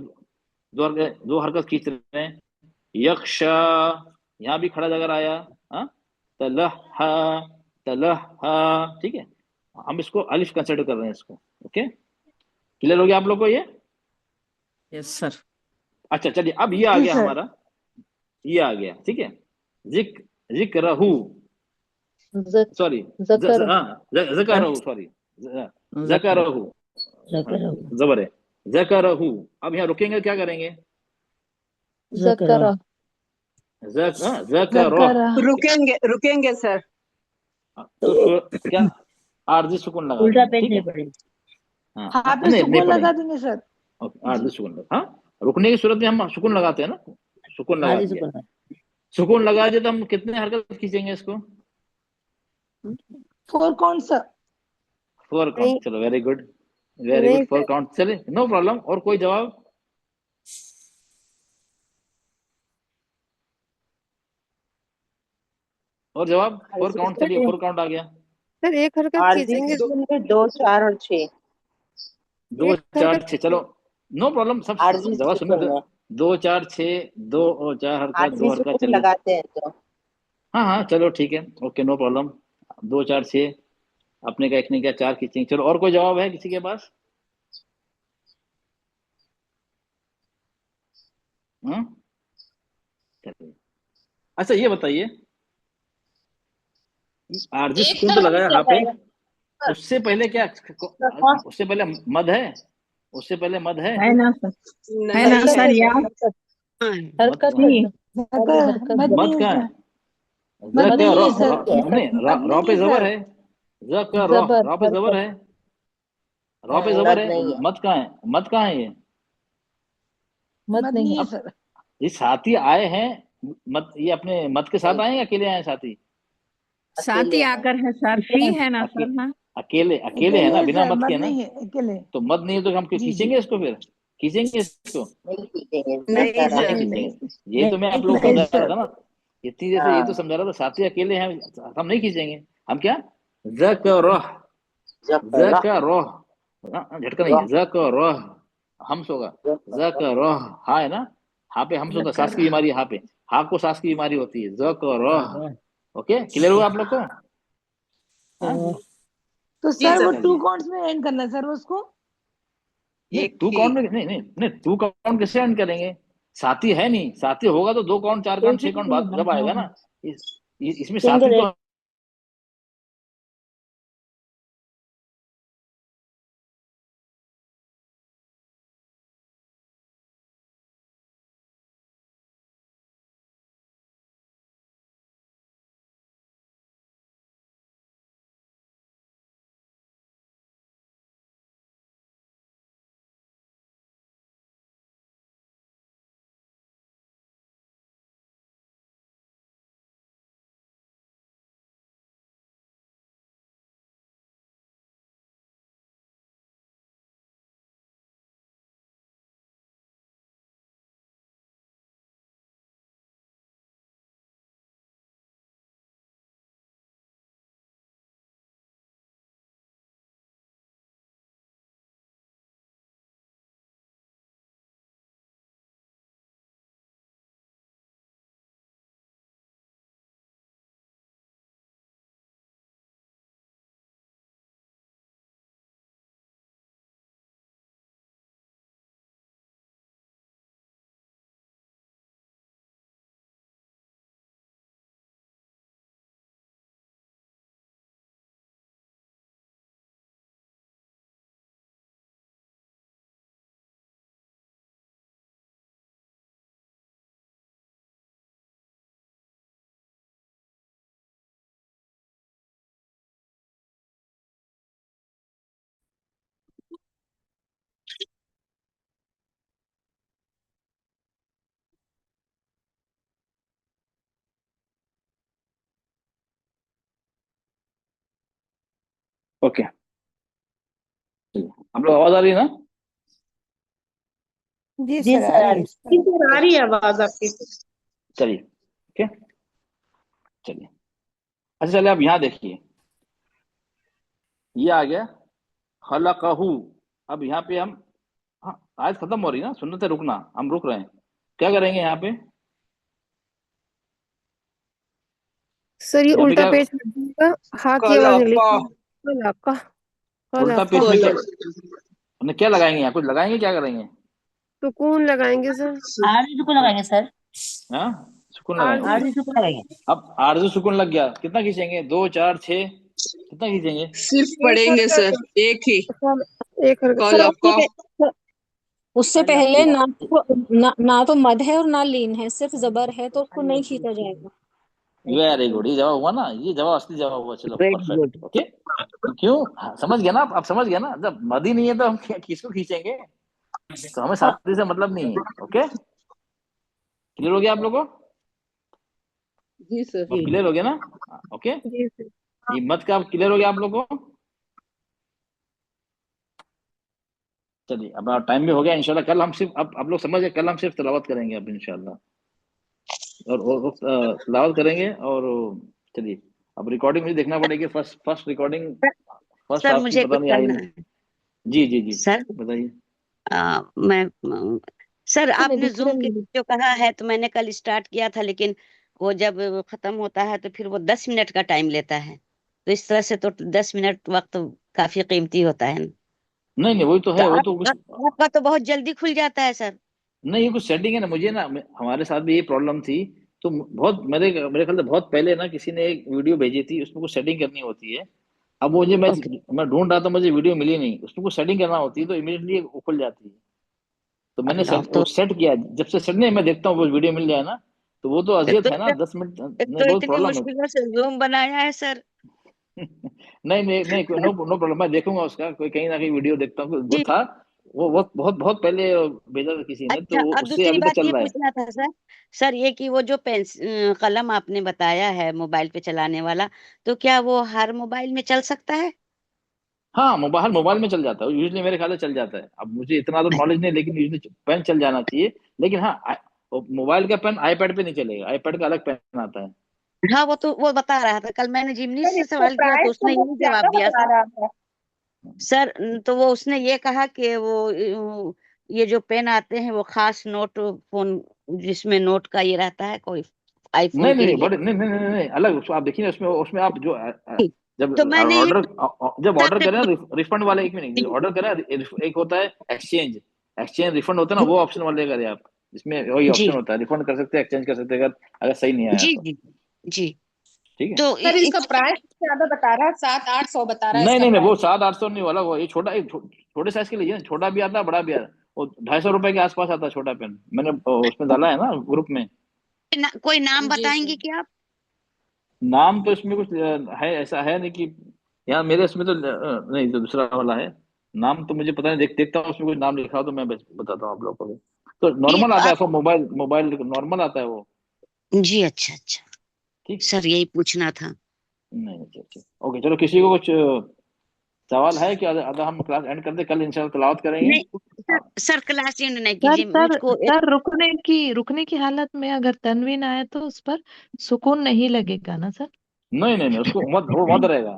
दो हरकत खींच रहे हैं, यक्शा, यहाँ भी खड़ा जबर आया, तलहा, तलहा, ठीक है, हम इसको अलिफ कंसिडर कर रहे हैं इसको, ओके, क्लियर हो गया आप लोग को ये? Yes sir. अच्छा चलिए, अब ये आ गया हमारा, ये आ गया, ठीक है, जिक्रहू, सॉरी ज़करहू, सॉरी ज़करहू, जबर है, ज़करहू। अब यहाँ रुकेंगे, क्या करेंगे, ज़करा, रुकेंगे सर, तो क्या आरजी सुकून लगा उल्टा देंगे, पेज ठीक है, नहीं पड़ेगा। हाँ पे नहीं सुकून लगा पढ़ेंगे, देंगे सर। ओके, आरजी सुकून लगा, हाँ, रुकने की सूरत में हम सुकून लगाते हैं ना, सुकून लगा आरजी दिया, सुकून, सुकून लगा दिया, तो हम कितने हरकत खींचेंगे इसको, 4 काउंट सर। 4 काउंट, चलो very good, very good, 4 count, चले, नो प्रॉब्लम। और कोई जवाब, और जवाब, 4 काउंट, चलिए 4 काउंट आ गया सर एक हरकत आरजी खींचेंगे, सुकून में 2, 4 और 6, 2, एक 4, हरकत 6, चलो नो प्रॉब्लम, सब आरजी जवाब सुनने सुकून दो, में 2, 4, 6, 2 और 4 हरकत, 2 आरजी हरकत, सुकून चलिए, लगाते हैं तो हाँ हाँ चलो ठीक है, ओके, नो प्रॉब्लम, 2, 4, 6, अपने का एक ने क्या 4 खींचेंगे। चलो और कोई जवाब है किसी के पास? हाँ चलिए, अच्छा ये बताइए, आरजी सुकून तो लगाया यहाँ पे, उससे पहले क्या, उससे पहले मद है, उससे पहले मद है? है ना सर, है ना नहीं सर, है या हरकत मद हरकत नहीं खाली हरकत मत मद नहीं है कहाँ सर, है? ज मत का नहीं रॉ है सर, नहीं, मत रॉ नहीं पे है जबर सर, है। ज का जबर रॉ पे जबर हरकत है, रॉ पे जबर मद है। नहीं है। मद कहाँ है? मद कहाँ है ये? मत मत नहीं नहीं है है अब सर। ये साथी आए हैं, मत ये अपने मत के साथ नहीं, आए हैं या अकेले आए हैं साथी? अकेले साथी हैं। आकर है सर, फी है ना अके, सर ना। अकेले अकेले है अकेले ना, है बिना सर, मत मत के ना। नहीं है, अकेले। तो मत नहीं है तो हम जी जी। खींचेंगे इसको, फिर खींचेंगे इसको? नहीं खींचेंगे, ज नहीं का रॉ। नहीं सर, नहीं नहीं खींचेंगे, यही तो मैं आप लोग को नहीं समझा रहा सर। था ना। इतनी देर से यही तो हाँ, समझा रहा था, साथी अकेले हैं, हम नहीं खींचेंगे। हम क्या, ज का रॉ, ज का ज रॉ, का रॉ, झटका नहीं रॉ, है, ज का रॉ हमस होगा। ज का ज रॉ। का रॉ, हा है ना, हा पे हमस होता है, सांस की जकरा। बीमारी है हा पे, हा को सांस की बीमारी होती है। ज का रॉ। ओके, क्लियर हुआ आप लोग को? हाँ, तो जी सर वो सर, 2 चलिए। काउंट्स में एंड करना है सर उसको। नहीं एक टू ही काउंट में, नहीं नहीं नहीं, टू काउंट कैसे एंड करेंगे? साथी है नहीं, साथी होगा तो 2 काउंट 4 काउंट 6 काउंट बाद जब आएगा ना। इसमें साथी तो ओके। चलिए, आप लोग आवाज आ रही है ना? जी जी सर आ सर, आ रही रही। है सर। आ रही है आवाज आपकी। चलिए, ओके, चलिए। अच्छा, चलिए आप यहाँ देखिए, ये आ गया खलकहू। अब यहाँ पे हम, हाँ आयत खत्म हो रही है ना, सुन्नत है रुकना, हम रुक रहे हैं। क्या करेंगे यहाँ पे? सर ये यहाँ पे उल्टा क्या, पेज कर दीजिएगा, हा की आवाज नहीं कलाका लिखी। कल आपका, कल उल्टा आपका पेज में क्या, कलम हमने क्या लगाएंगे यहाँ, कुछ लगाएंगे, क्या करेंगे? सुकून लगाएंगे सर। आरजी को लगाएंगे सर, हाँ, सुकून लगाएंगे। आरजी। आरजी को लगाएंगे। अब आरजू सुकून लग गया, कितना खींचेंगे? 2 4 6, कितना खींचेंगे? सिर्फ एक पढ़ेंगे हरकत सर, एक ही सर, एक हरकत सर सर। कलाका। उससे पहले ना तो मद है और ना लीन है, सिर्फ जबर है, तो उसको नहीं खींचा जाएगा। वेरी गुड, ये जवाब हुआ ना, ये जवाब असली जवाब हुआ। चलो वेरी गुड। Perfect, okay. क्यों, हाँ, समझ गया ना आप समझ गया ना, जब मद ही नहीं है तो हम किसको खींचेंगे? तो हमें साथी से मतलब नहीं है। ओके, क्लियर हो गया आप लोगों को? जी सर। अब क्लियर हो गया ना? ओके, जी सर। ये मत का क्लियर हो गया आप लोगों को? चलिए, अब टाइम भी हो गया इंशाल्लाह। कल हम सिर्फ, अब आप लोग समझ गए, कल हम सिर्फ तिलावत करेंगे अब इंशाल्लाह, और तिलावत करेंगे। और चलिए, अब रिकॉर्डिंग मुझे देखना पड़ेगी, first first recording, first sir आपकी मुझे पता कुछ नहीं आई करना नहीं। है जी जी जी, सर। बताइए। मैं सर आपने दिख जूम के रही जो कहा है तो मैंने कल स्टार्ट किया था, लेकिन वो जब खत्म होता है तो फिर वो 10 मिनट का टाइम लेता है। तो इस तरह से तो 10 मिनट वक्त काफी कीमती होता है। नहीं नहीं, वही तो तो है, वो तो कुछ, आपका तो बहुत जल्दी खुल जाता है सर। नहीं ये कुछ सेटिंग है ना, मुझे ना हमारे साथ भी ये प्रॉब्लम थी। तो बहुत मेरे मेरे ख्याल से बहुत पहले ना किसी ने एक वीडियो भेजी थी, उसमें कुछ सेटिंग करनी होती है। अब मुझे ओके मैं ढूंढ रहा था, मुझे वीडियो मिली नहीं, उसमें कुछ सेटिंग करना होती है तो इमीडिएटली वो खुल जाती है। तो मैंने अल्लाह। वो सेट किया, जब से सेट नहीं मैं देखता हूँ वो वीडियो मिल जाए ना, तो वो तो अजियत है ना, 10 मिनट एक नहीं, तो बहुत इतनी प्रॉब्लम है। मुश्किलों से जूम बनाया है सर। नहीं नहीं नहीं, नो नो प्रॉब्लम, मैं देखूंगा उसका, कोई कहीं ना कहीं वीडियो देखता हूँ, वो जी। था, वो बहुत बहुत बहुत पहले भेजा था किसी ने, तो अच्छा, और उससे दूसरी अभी तक बात चल ये रहा है। पूछना था सर, सर ये कि वो जो कलम आपने बताया है मोबाइल पे चलाने वाला, तो क्या वो हर मोबाइल में चल सकता है? हाँ, मोबाइल में चल जाता है यूजली, मेरे ख्याल से चल जाता है। अब मुझे इतना तो नॉलेज नहीं, लेकिन यूजली पेन चल जाना चाहिए। लेकिन हाँ, मोबाइल का पेन आईपैड पे नहीं चलेगा, आईपैड का अलग पेन आता है। हाँ, वो तो वो बता रहा था, कल मैंने जिमनी सर से इसका सवाल किया तो प्राइस तो उसने बहुत यही ज्यादा जवाब दिया बता सर। रहा है। सर तो वो उसने ये कहा कि वो ये जो पेन आते हैं वो खास नोट फोन जिसमें नोट का ये रहता है कोई आईफोन नहीं के नहीं नहीं, लिए। बड़े नहीं नहीं नहीं, नहीं अलग, उसको आप देखिए ना, उसमें उसमें आप जो ठीक। जब तो मैंने ये ऑर्डर जब ऑर्डर आपसे करें पूछ रिफंड वाले, एक मिनट ऑर्डर करें, एक होता है एक्सचेंज, एक्सचेंज रिफंड होता है ना, वो ऑप्शन वाले करें आप, इसमें वही जी ऑप्शन होता है, रिफंड कर सकते हैं, एक्सचेंज कर सकते हैं, अगर अगर सही नहीं आया जी तो। जी जी। ठीक है। तो सर इसका प्राइस ज्यादा बता रहा है, 700-800 बता रहा है नहीं इसका नहीं नहीं, वो प्राइस। 700-800 नहीं वाला, वो ये छोटा, छोटे साइज के लिए छोटा भी आता है, बड़ा भी आता है, वो 250 रुपए के आसपास आता है छोटा पेन, मैंने उसमें डाला है ना ग्रुप में। कोई नाम जी सर। बताएंगे क्या आप? नाम तो इसमें कुछ है, ऐसा है नहीं कि यहाँ मेरे इसमें तो नहीं, तो दूसरा वाला है। नाम तो मुझे पता नहीं, देखता हूँ उसमें कुछ नाम लिखा हो तो मैं बताता हूँ आप लोगों को भी। तो ये नॉर्मल तो आता है, आप फॉर मोबाइल, मोबाइल नॉर्मल आता है वो। जी। अच्छा अच्छा। ठीक। सर यही पूछना था। नहीं, अच्छा अच्छा, ओके, चलो, किसी को कुछ सवाल है कि अगर हम क्लास एंड कर दे, कल इंशाल्लाह तलावत करेंगे। नहीं सर, सर क्लास एंड नहीं सर कीजिए, सर मुझको एक सर रुकने की हालत में अगर तनवीन आए तो उस पर सुकून नहीं लगेगा ना सर? नहीं नहीं नहीं, उसको वो मत रहेगा।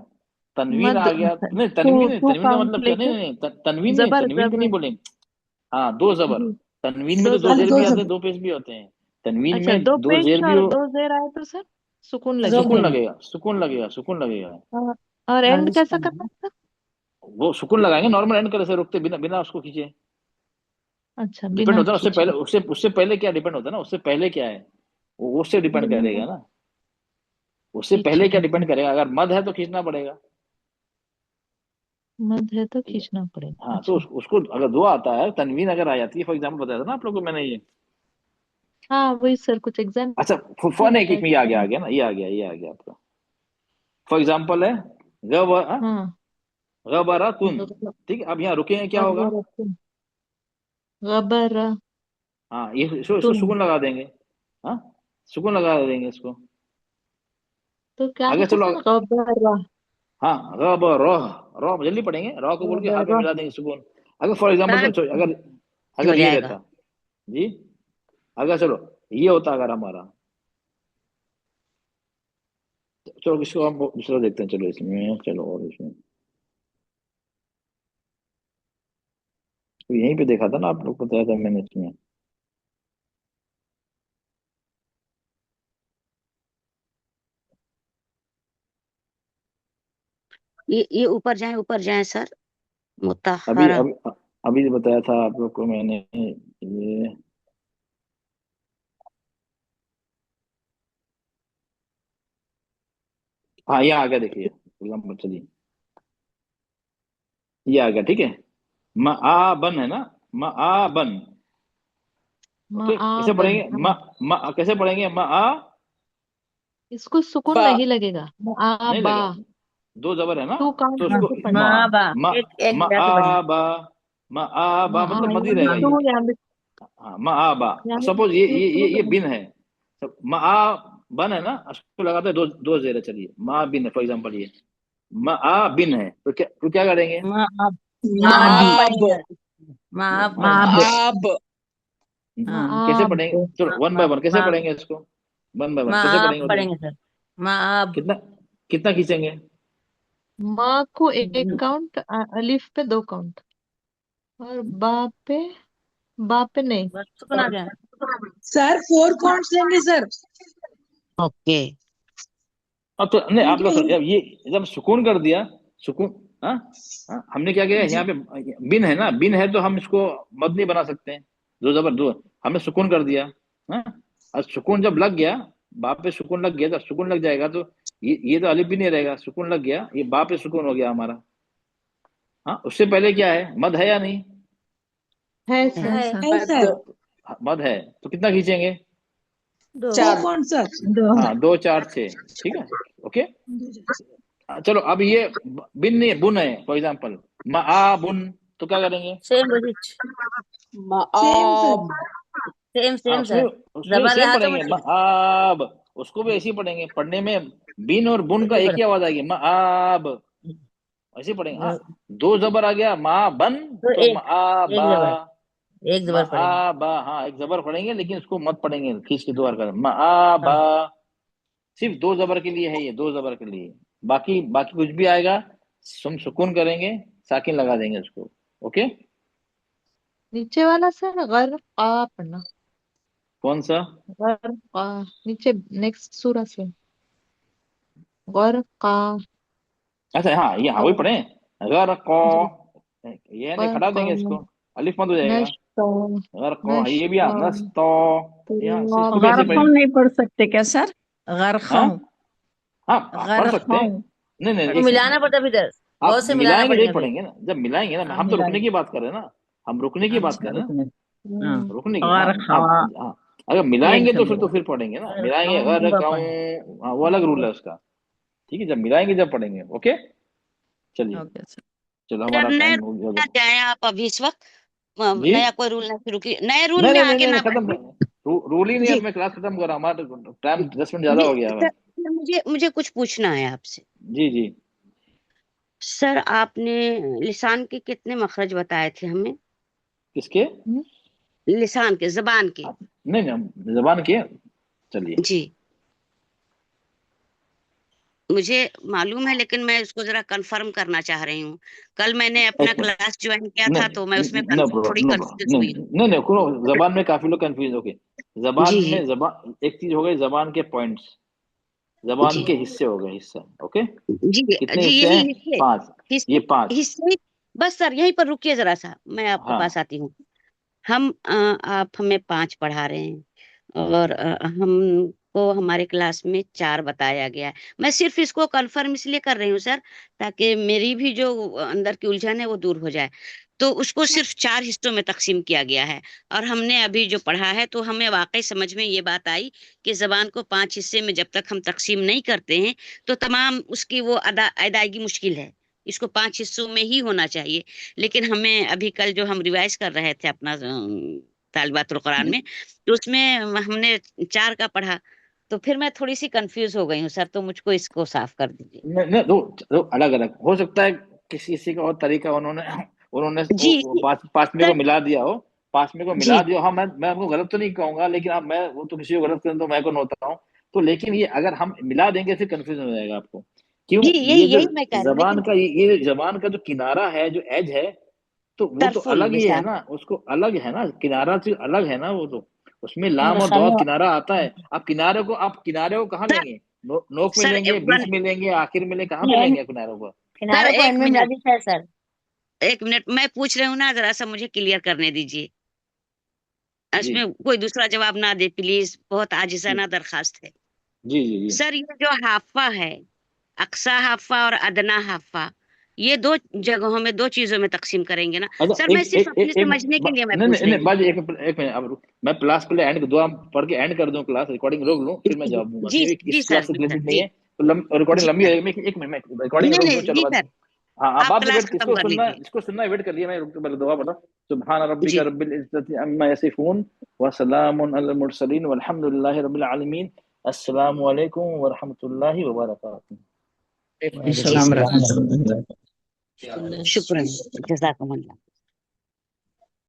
तनवीन मद आ गया, नहीं टू तनवीन, टू तनवीन का काउंट मतलब क्या, नहीं लेके नहीं नहीं, तनवीन नहीं, जबर तनवीन को नहीं जबर बोलेंगे। हाँ, दो जबर, जी तनवीन में दो तो दो खाली जेर जबर। दो भी आते हैं, जबर। दो पेश भी होते हैं। तनवीन अच्छा, में दो दो पेश जेर भी और दो जेर आए तो सर सुकून जोर सुकून लगेगा। लगेगा। लगेगा, सुकून लगेगा, सुकून लगेगा। और एंड मालिश कैसा करना करना है। है सर? वो सुकून लगाएंगे, नॉर्मल एंड करे से रुकते, बिना बिना उसको खींचे। अच्छा, डिपेंड बिना होता है उससे खींचे। पहले, उससे पहले क्या डिपेंड होता है ना, उससे पहले क्या है, वो उससे डिपेंड करेगा ना, उससे ठीक है पहले क्या ठीक है। डिपेंड करेगा, अगर मद है तो खींचना पड़ेगा। मद है तो ठीक है। खींचना पड़ेगा। हाँ, तो अच्छा। उसको अगर दुआ आता है, तनवीन अगर आ जाती है, फॉर एग्जाम्पल बताया था ना आप लोगों को मैंने ये। हाँ वही सर, कुछ एग्जाम्पल अच्छा, फन एक एक बताए में थे ये आ गया, तो। आ गया ना, ये आ गया आपका। फॉर एग्जाम्पल है हाँ। गबरातुन। ठीक है, अब यहाँ रुकेंगे, क्या होगा। गबरतुन। गबर हाँ, ये इसको तुन। सुकून लगा देंगे। हाँ, सुकून लगा देंगे इसको। तो क्या आगे होगा चलो। सर? गबर हाँ, रॉ जल्दी पढ़ेंगे, रॉ को बोल के हा पे गबर मिला देंगे सुकून। अगर फॉर एग्जाम्पल, सर अगर हो अगर ये जाएगा। रहता जी, अगर चलो ये होता अगर हमारा, चलो इसको हम दूसरा देखते हैं, चलो इसमें, चलो और इसमें, तो यहीं पे देखा था ना आप लोग को, बताया था मैंने इसमें। ये ऊपर जाए सर। अभी मुताहरा। अभी अभी जो बताया था आप लोग को मैंने, ये, हाँ ये आ गया, देखिए एग्जाम्पल, चलिए ये आ गया, ठीक है। म आ बन है ना, म आ बन। ओके, कैसे माबन। पढ़ेंगे, हाँ, कैसे पढ़ेंगे, म आ, इसको सुकून बा। नहीं लगेगा। नहीं बा। लगेगा, दो जबर है ना, टू काउंट तो हाँ, उसको लेके पढ़ना है। माँ बा, म एक म मिनट बढ़िया। आ बा, म आ बा मतलब मद ही यहाँ भी रहेगा ये। टू, यहाँ भी हाँ, म आ बा। यहाँ भी सपोज ये टू ये टू ये ये लगा। बिन है, म आ बन है ना, उसको लगाते हैं दो दो जेर, चलिए म आ बिन है, फॉर एग्जाम्पल ये म आ बिन है, तो क्या करेंगे, माँ अब, माँ अब माब। पढ़ेंगे सर, माँ अब पढ़ेंगे। माब। माब। कैसे माब। पढ़ेंगे, चलो वन बाय माँ वन कैसे माँ पढ़ेंगे इसको, वन बाय वन कैसे माँ अब पढ़ेंगे बताइए। पढ़ेंगे सर, माँ अब। कितना कितना खींचेंगे। माँ को एक काउंट, अलिफ पे दो काउंट, और बाप पे नहीं। बस सुना गया। सर 4 काउंट्स लेंगे सर, ओके। अब तो नहीं, आप क्योंकि लोग अब ये जब सुकून कर दिया, सुकून, हाँ हाँ, हमने क्या किया जी यहाँ पे, बिन है ना, बिन है तो हम इसको मद नहीं बना सकते हैं, दो जबर दो, हमने सुकून कर दिया। हाँ, और सुकून जब लग गया, बा पे सुकून लग गया, तो सुकून लग जाएगा तो ये तो अलिफ भी नहीं रहेगा, सुकून लग गया, ये बा पे सुकून हो गया हमारा। हाँ, उससे पहले क्या है, मद है या नहीं? है है सर। सर। मद है तो कितना खींचेंगे? 2 4 पॉइंट सर। 2 हाँ, 2 4 6, ठीक है, ओके। चलो अब ये बिन नहीं है, बुन है, फॉर एग्जाम्पल बुन, तो क्या करेंगे? सेम वही माआब सेम हाँ, सेम उसमें सर। उसमें जबर सेम रहा तो पढ़ेंगे, मुश्किल मआब, उसको भी ऐसे ही पढ़ेंगे। पढ़ने में बिन और बुन का एक ही आवाज आएगी, मआब, ऐसे पढ़ेंगे। हाँ, 2 जबर आ गया, माँ बन, तो तो एक मआबा, एक जबर पड़ेगा। मआबा, हाँ एक जबर पढ़ेंगे, लेकिन उसको मत पढ़ेंगे खींच के 2 बार कर, मआबा, सिर्फ 2 जबर के लिए है ये, 2 जबर के लिए। बाकी बाकी कुछ भी आएगा हम सुकून करेंगे, साकिन लगा देंगे उसको, ओके। नीचे वाला सर गरका पढ़ना, कौन सा? गरका, नीचे नेक्स्ट सूरा से गरका। अच्छा, हाँ ये, हाँ वही पढ़े, अगर को, जी ये नहीं खड़ा देंगे इसको, अलिफ मत हो जाएगा, नश्तो अगर को, ये भी हाँ, नस्तो, यहाँ से इसको भी ऐसे गरखों पढ़ेंगे। नहीं पढ़ सकते क्या सर? गरखों, हाँ हाँ, आप पढ़ सकते हैं। गरखों। नहीं नहीं, तो एक मिलाना सेकंड, पड़ता फिर आप बहुत से मिलाना मिलाएंगे पड़ेगा जब फिर। पढ़ेंगे ना, जब मिलाएंगे ना, हम तो रुकने मिलाएंगे। की बात कर रहे हैं ना, हम रुकने की बात अच्छा कर रहे हैं रुकने। ना, रुकने की। हाँ गरखा आप, हाँ, अगर मिलाएंगे एक तो जबर। फिर पढ़ेंगे ना, मिलाएंगे गरखों अगर बपन। कहूँ, हाँ, वो अलग रूल है उसका, ठीक है, जब मिलाएंगे जब पढ़ेंगे, ओके। चलिए, ओके सर। चलो अगर हमारा नए टाइम हो गया ना तो। जाए आप अभी इस वक्त, जी, नया कोई रूल ना शुरू की, नए रूल नहीं में नहीं नहीं आगे नहीं, ना खत्म, बढ़े। रूल ही नहीं, जी अब मैं क्लास खत्म कर रहा हूँ, हमारा टाइम 10 मिनट ज्यादा जी हो गया है। सर, मुझे मुझे कुछ पूछना है आपसे। जी जी, सर आपने लिसान के कितने मखरज बताए थे हमें? किसके? लिसान के, जबान के। नहीं नहीं, हम जबान की है, चलिए। जी मुझे मालूम है, लेकिन मैं उसको जरा कंफर्म करना चाह रही हूँ। कल मैंने अपना एक मिनट, क्लास ज्वाइन किया था तो मैं उसमें नहीं नो थोड़ी प्रॉब्लम, नो कंफ्यूज प्रॉब्लम, हुई हूँ। नहीं नहीं, कोनो जबान में काफी लोग कंफ्यूज हो गए। जी जबान एक चीज हो गई, जबान के पॉइंट्स, जबान जी के हिस्से हो गए, हिस्सा, ओके। जी कितने जी हिस्से यही हैं? हिस्से 5, ये हिस्से 5। हिस्से। बस सर यहीं पर रुकिए जरा सा, मैं आपके हाँ, पास आती हूँ। हम आप हमें 5 पढ़ा रहे हैं, और हमको हमारे क्लास में 4 बताया गया है। मैं सिर्फ इसको कंफर्म इसलिए कर रही हूँ सर, ताकि मेरी भी जो अंदर की उलझन है वो दूर हो जाए। तो उसको सिर्फ 4 हिस्सों में तकसीम किया गया है, और हमने अभी जो पढ़ा है तो हमें वाकई समझ में ये बात आई कि जबान को 5 हिस्से में जब तक हम तकसीम नहीं करते हैं तो तमाम उसकी वो अदायगी मुश्किल है। इसको 5 हिस्सों में ही होना चाहिए। लेकिन हमें अभी कल जो हम रिवाइज कर रहे थे अपना तालिबातुल कुरान में, तो उसमें हमने 4 का पढ़ा, तो फिर मैं थोड़ी सी कंफ्यूज हो गई हूँ सर, तो मुझको इसको साफ कर दीजिए। नहीं, दो अलग अलग हो सकता है, किसी किसी का और तरीका, उन्होंने उन्होंने जी जी पांचवे को सर। मिला दिया हो, पांचवे को जी मिला दिया हो। हाँ, मैं आपको गलत तो नहीं कहूंगा, लेकिन अब मैं वो तो किसी को गलत करें तो मैं कौन होता हूँ। तो लेकिन ये अगर हम मिला देंगे फिर कंफ्यूजन हो जाएगा आपको। क्यों? जी ये यही जो यही मैं कह रही हूँ, जबान लेकिन का ये जबान का जो किनारा है, जो एज है, तो वो तो तरफुल अलग ही है लिसान। ना, उसको अलग है ना, किनारा से अलग है ना वो तो, उसमें लाम और खाली दौद किनारा आता है। आप किनारे को कहाँ सर लेंगे? नोक में सर लेंगे, बीच में लेंगे, आखिर में लेंगे, कहाँ पे एंड लेंगे किनारों को? सर किनारे को एंड एक में मिला मिनट, देता है सर। एक मिनट मैं पूछ रही हूँ ना, जरा सा मुझे क्लियर करने दीजिए। जी इसमें कोई दूसरा जवाब ना दे प्लीज, बहुत जी आजिज़ाना दरखास्त है। जी जी जी। सर ये जो हाफा है, अक्सा हाफा और अदना हाफा, ये 2 जगहों में, 2 चीजों में तकसीम करेंगे ना अच्छा, सर? मैं सिर्फ अपने समझने के लिए मैं नहीं पूछ नहीं रही नहीं, हूँ। बाजी एक मिनट, अब मैं क्लास पहले एंड दुआ पढ़ के एंड कर दूं, क्लास रिकॉर्डिंग रोक लूं, फिर मैं जवाब दूंगा, जी क्योंकि जी इस सर, क्लास से जी सर, रिलेटेड नहीं जी है, तो रिकॉर्डिंग जी लंबी सर। हो जाएगी। एक मिनट, मैं रिकॉर्डिंग नहीं रोक दूं, नहीं चलो जी बाद। सर, हाँ, आप आप बाद में क्लास वेट, खत्म कर लीजिए। जिसको सुनना है वेट कर लिया, मैं रुक के पहले दुआ पढ़ा। सुब्हान रब्बिका जी रब्बिल इज्जति अम्मा यसिफून व सलामुन अलल मुरसलीन वल्हम्दुलिल्लाहि रब्बिल आलमीन। अस्सलामु अलैकुम व रहमतुल्लाहि व बरकातुहू। जी सलाम सर, रहमतुल्लाह। शुक्रिया, जज़ाकमुल्लाह।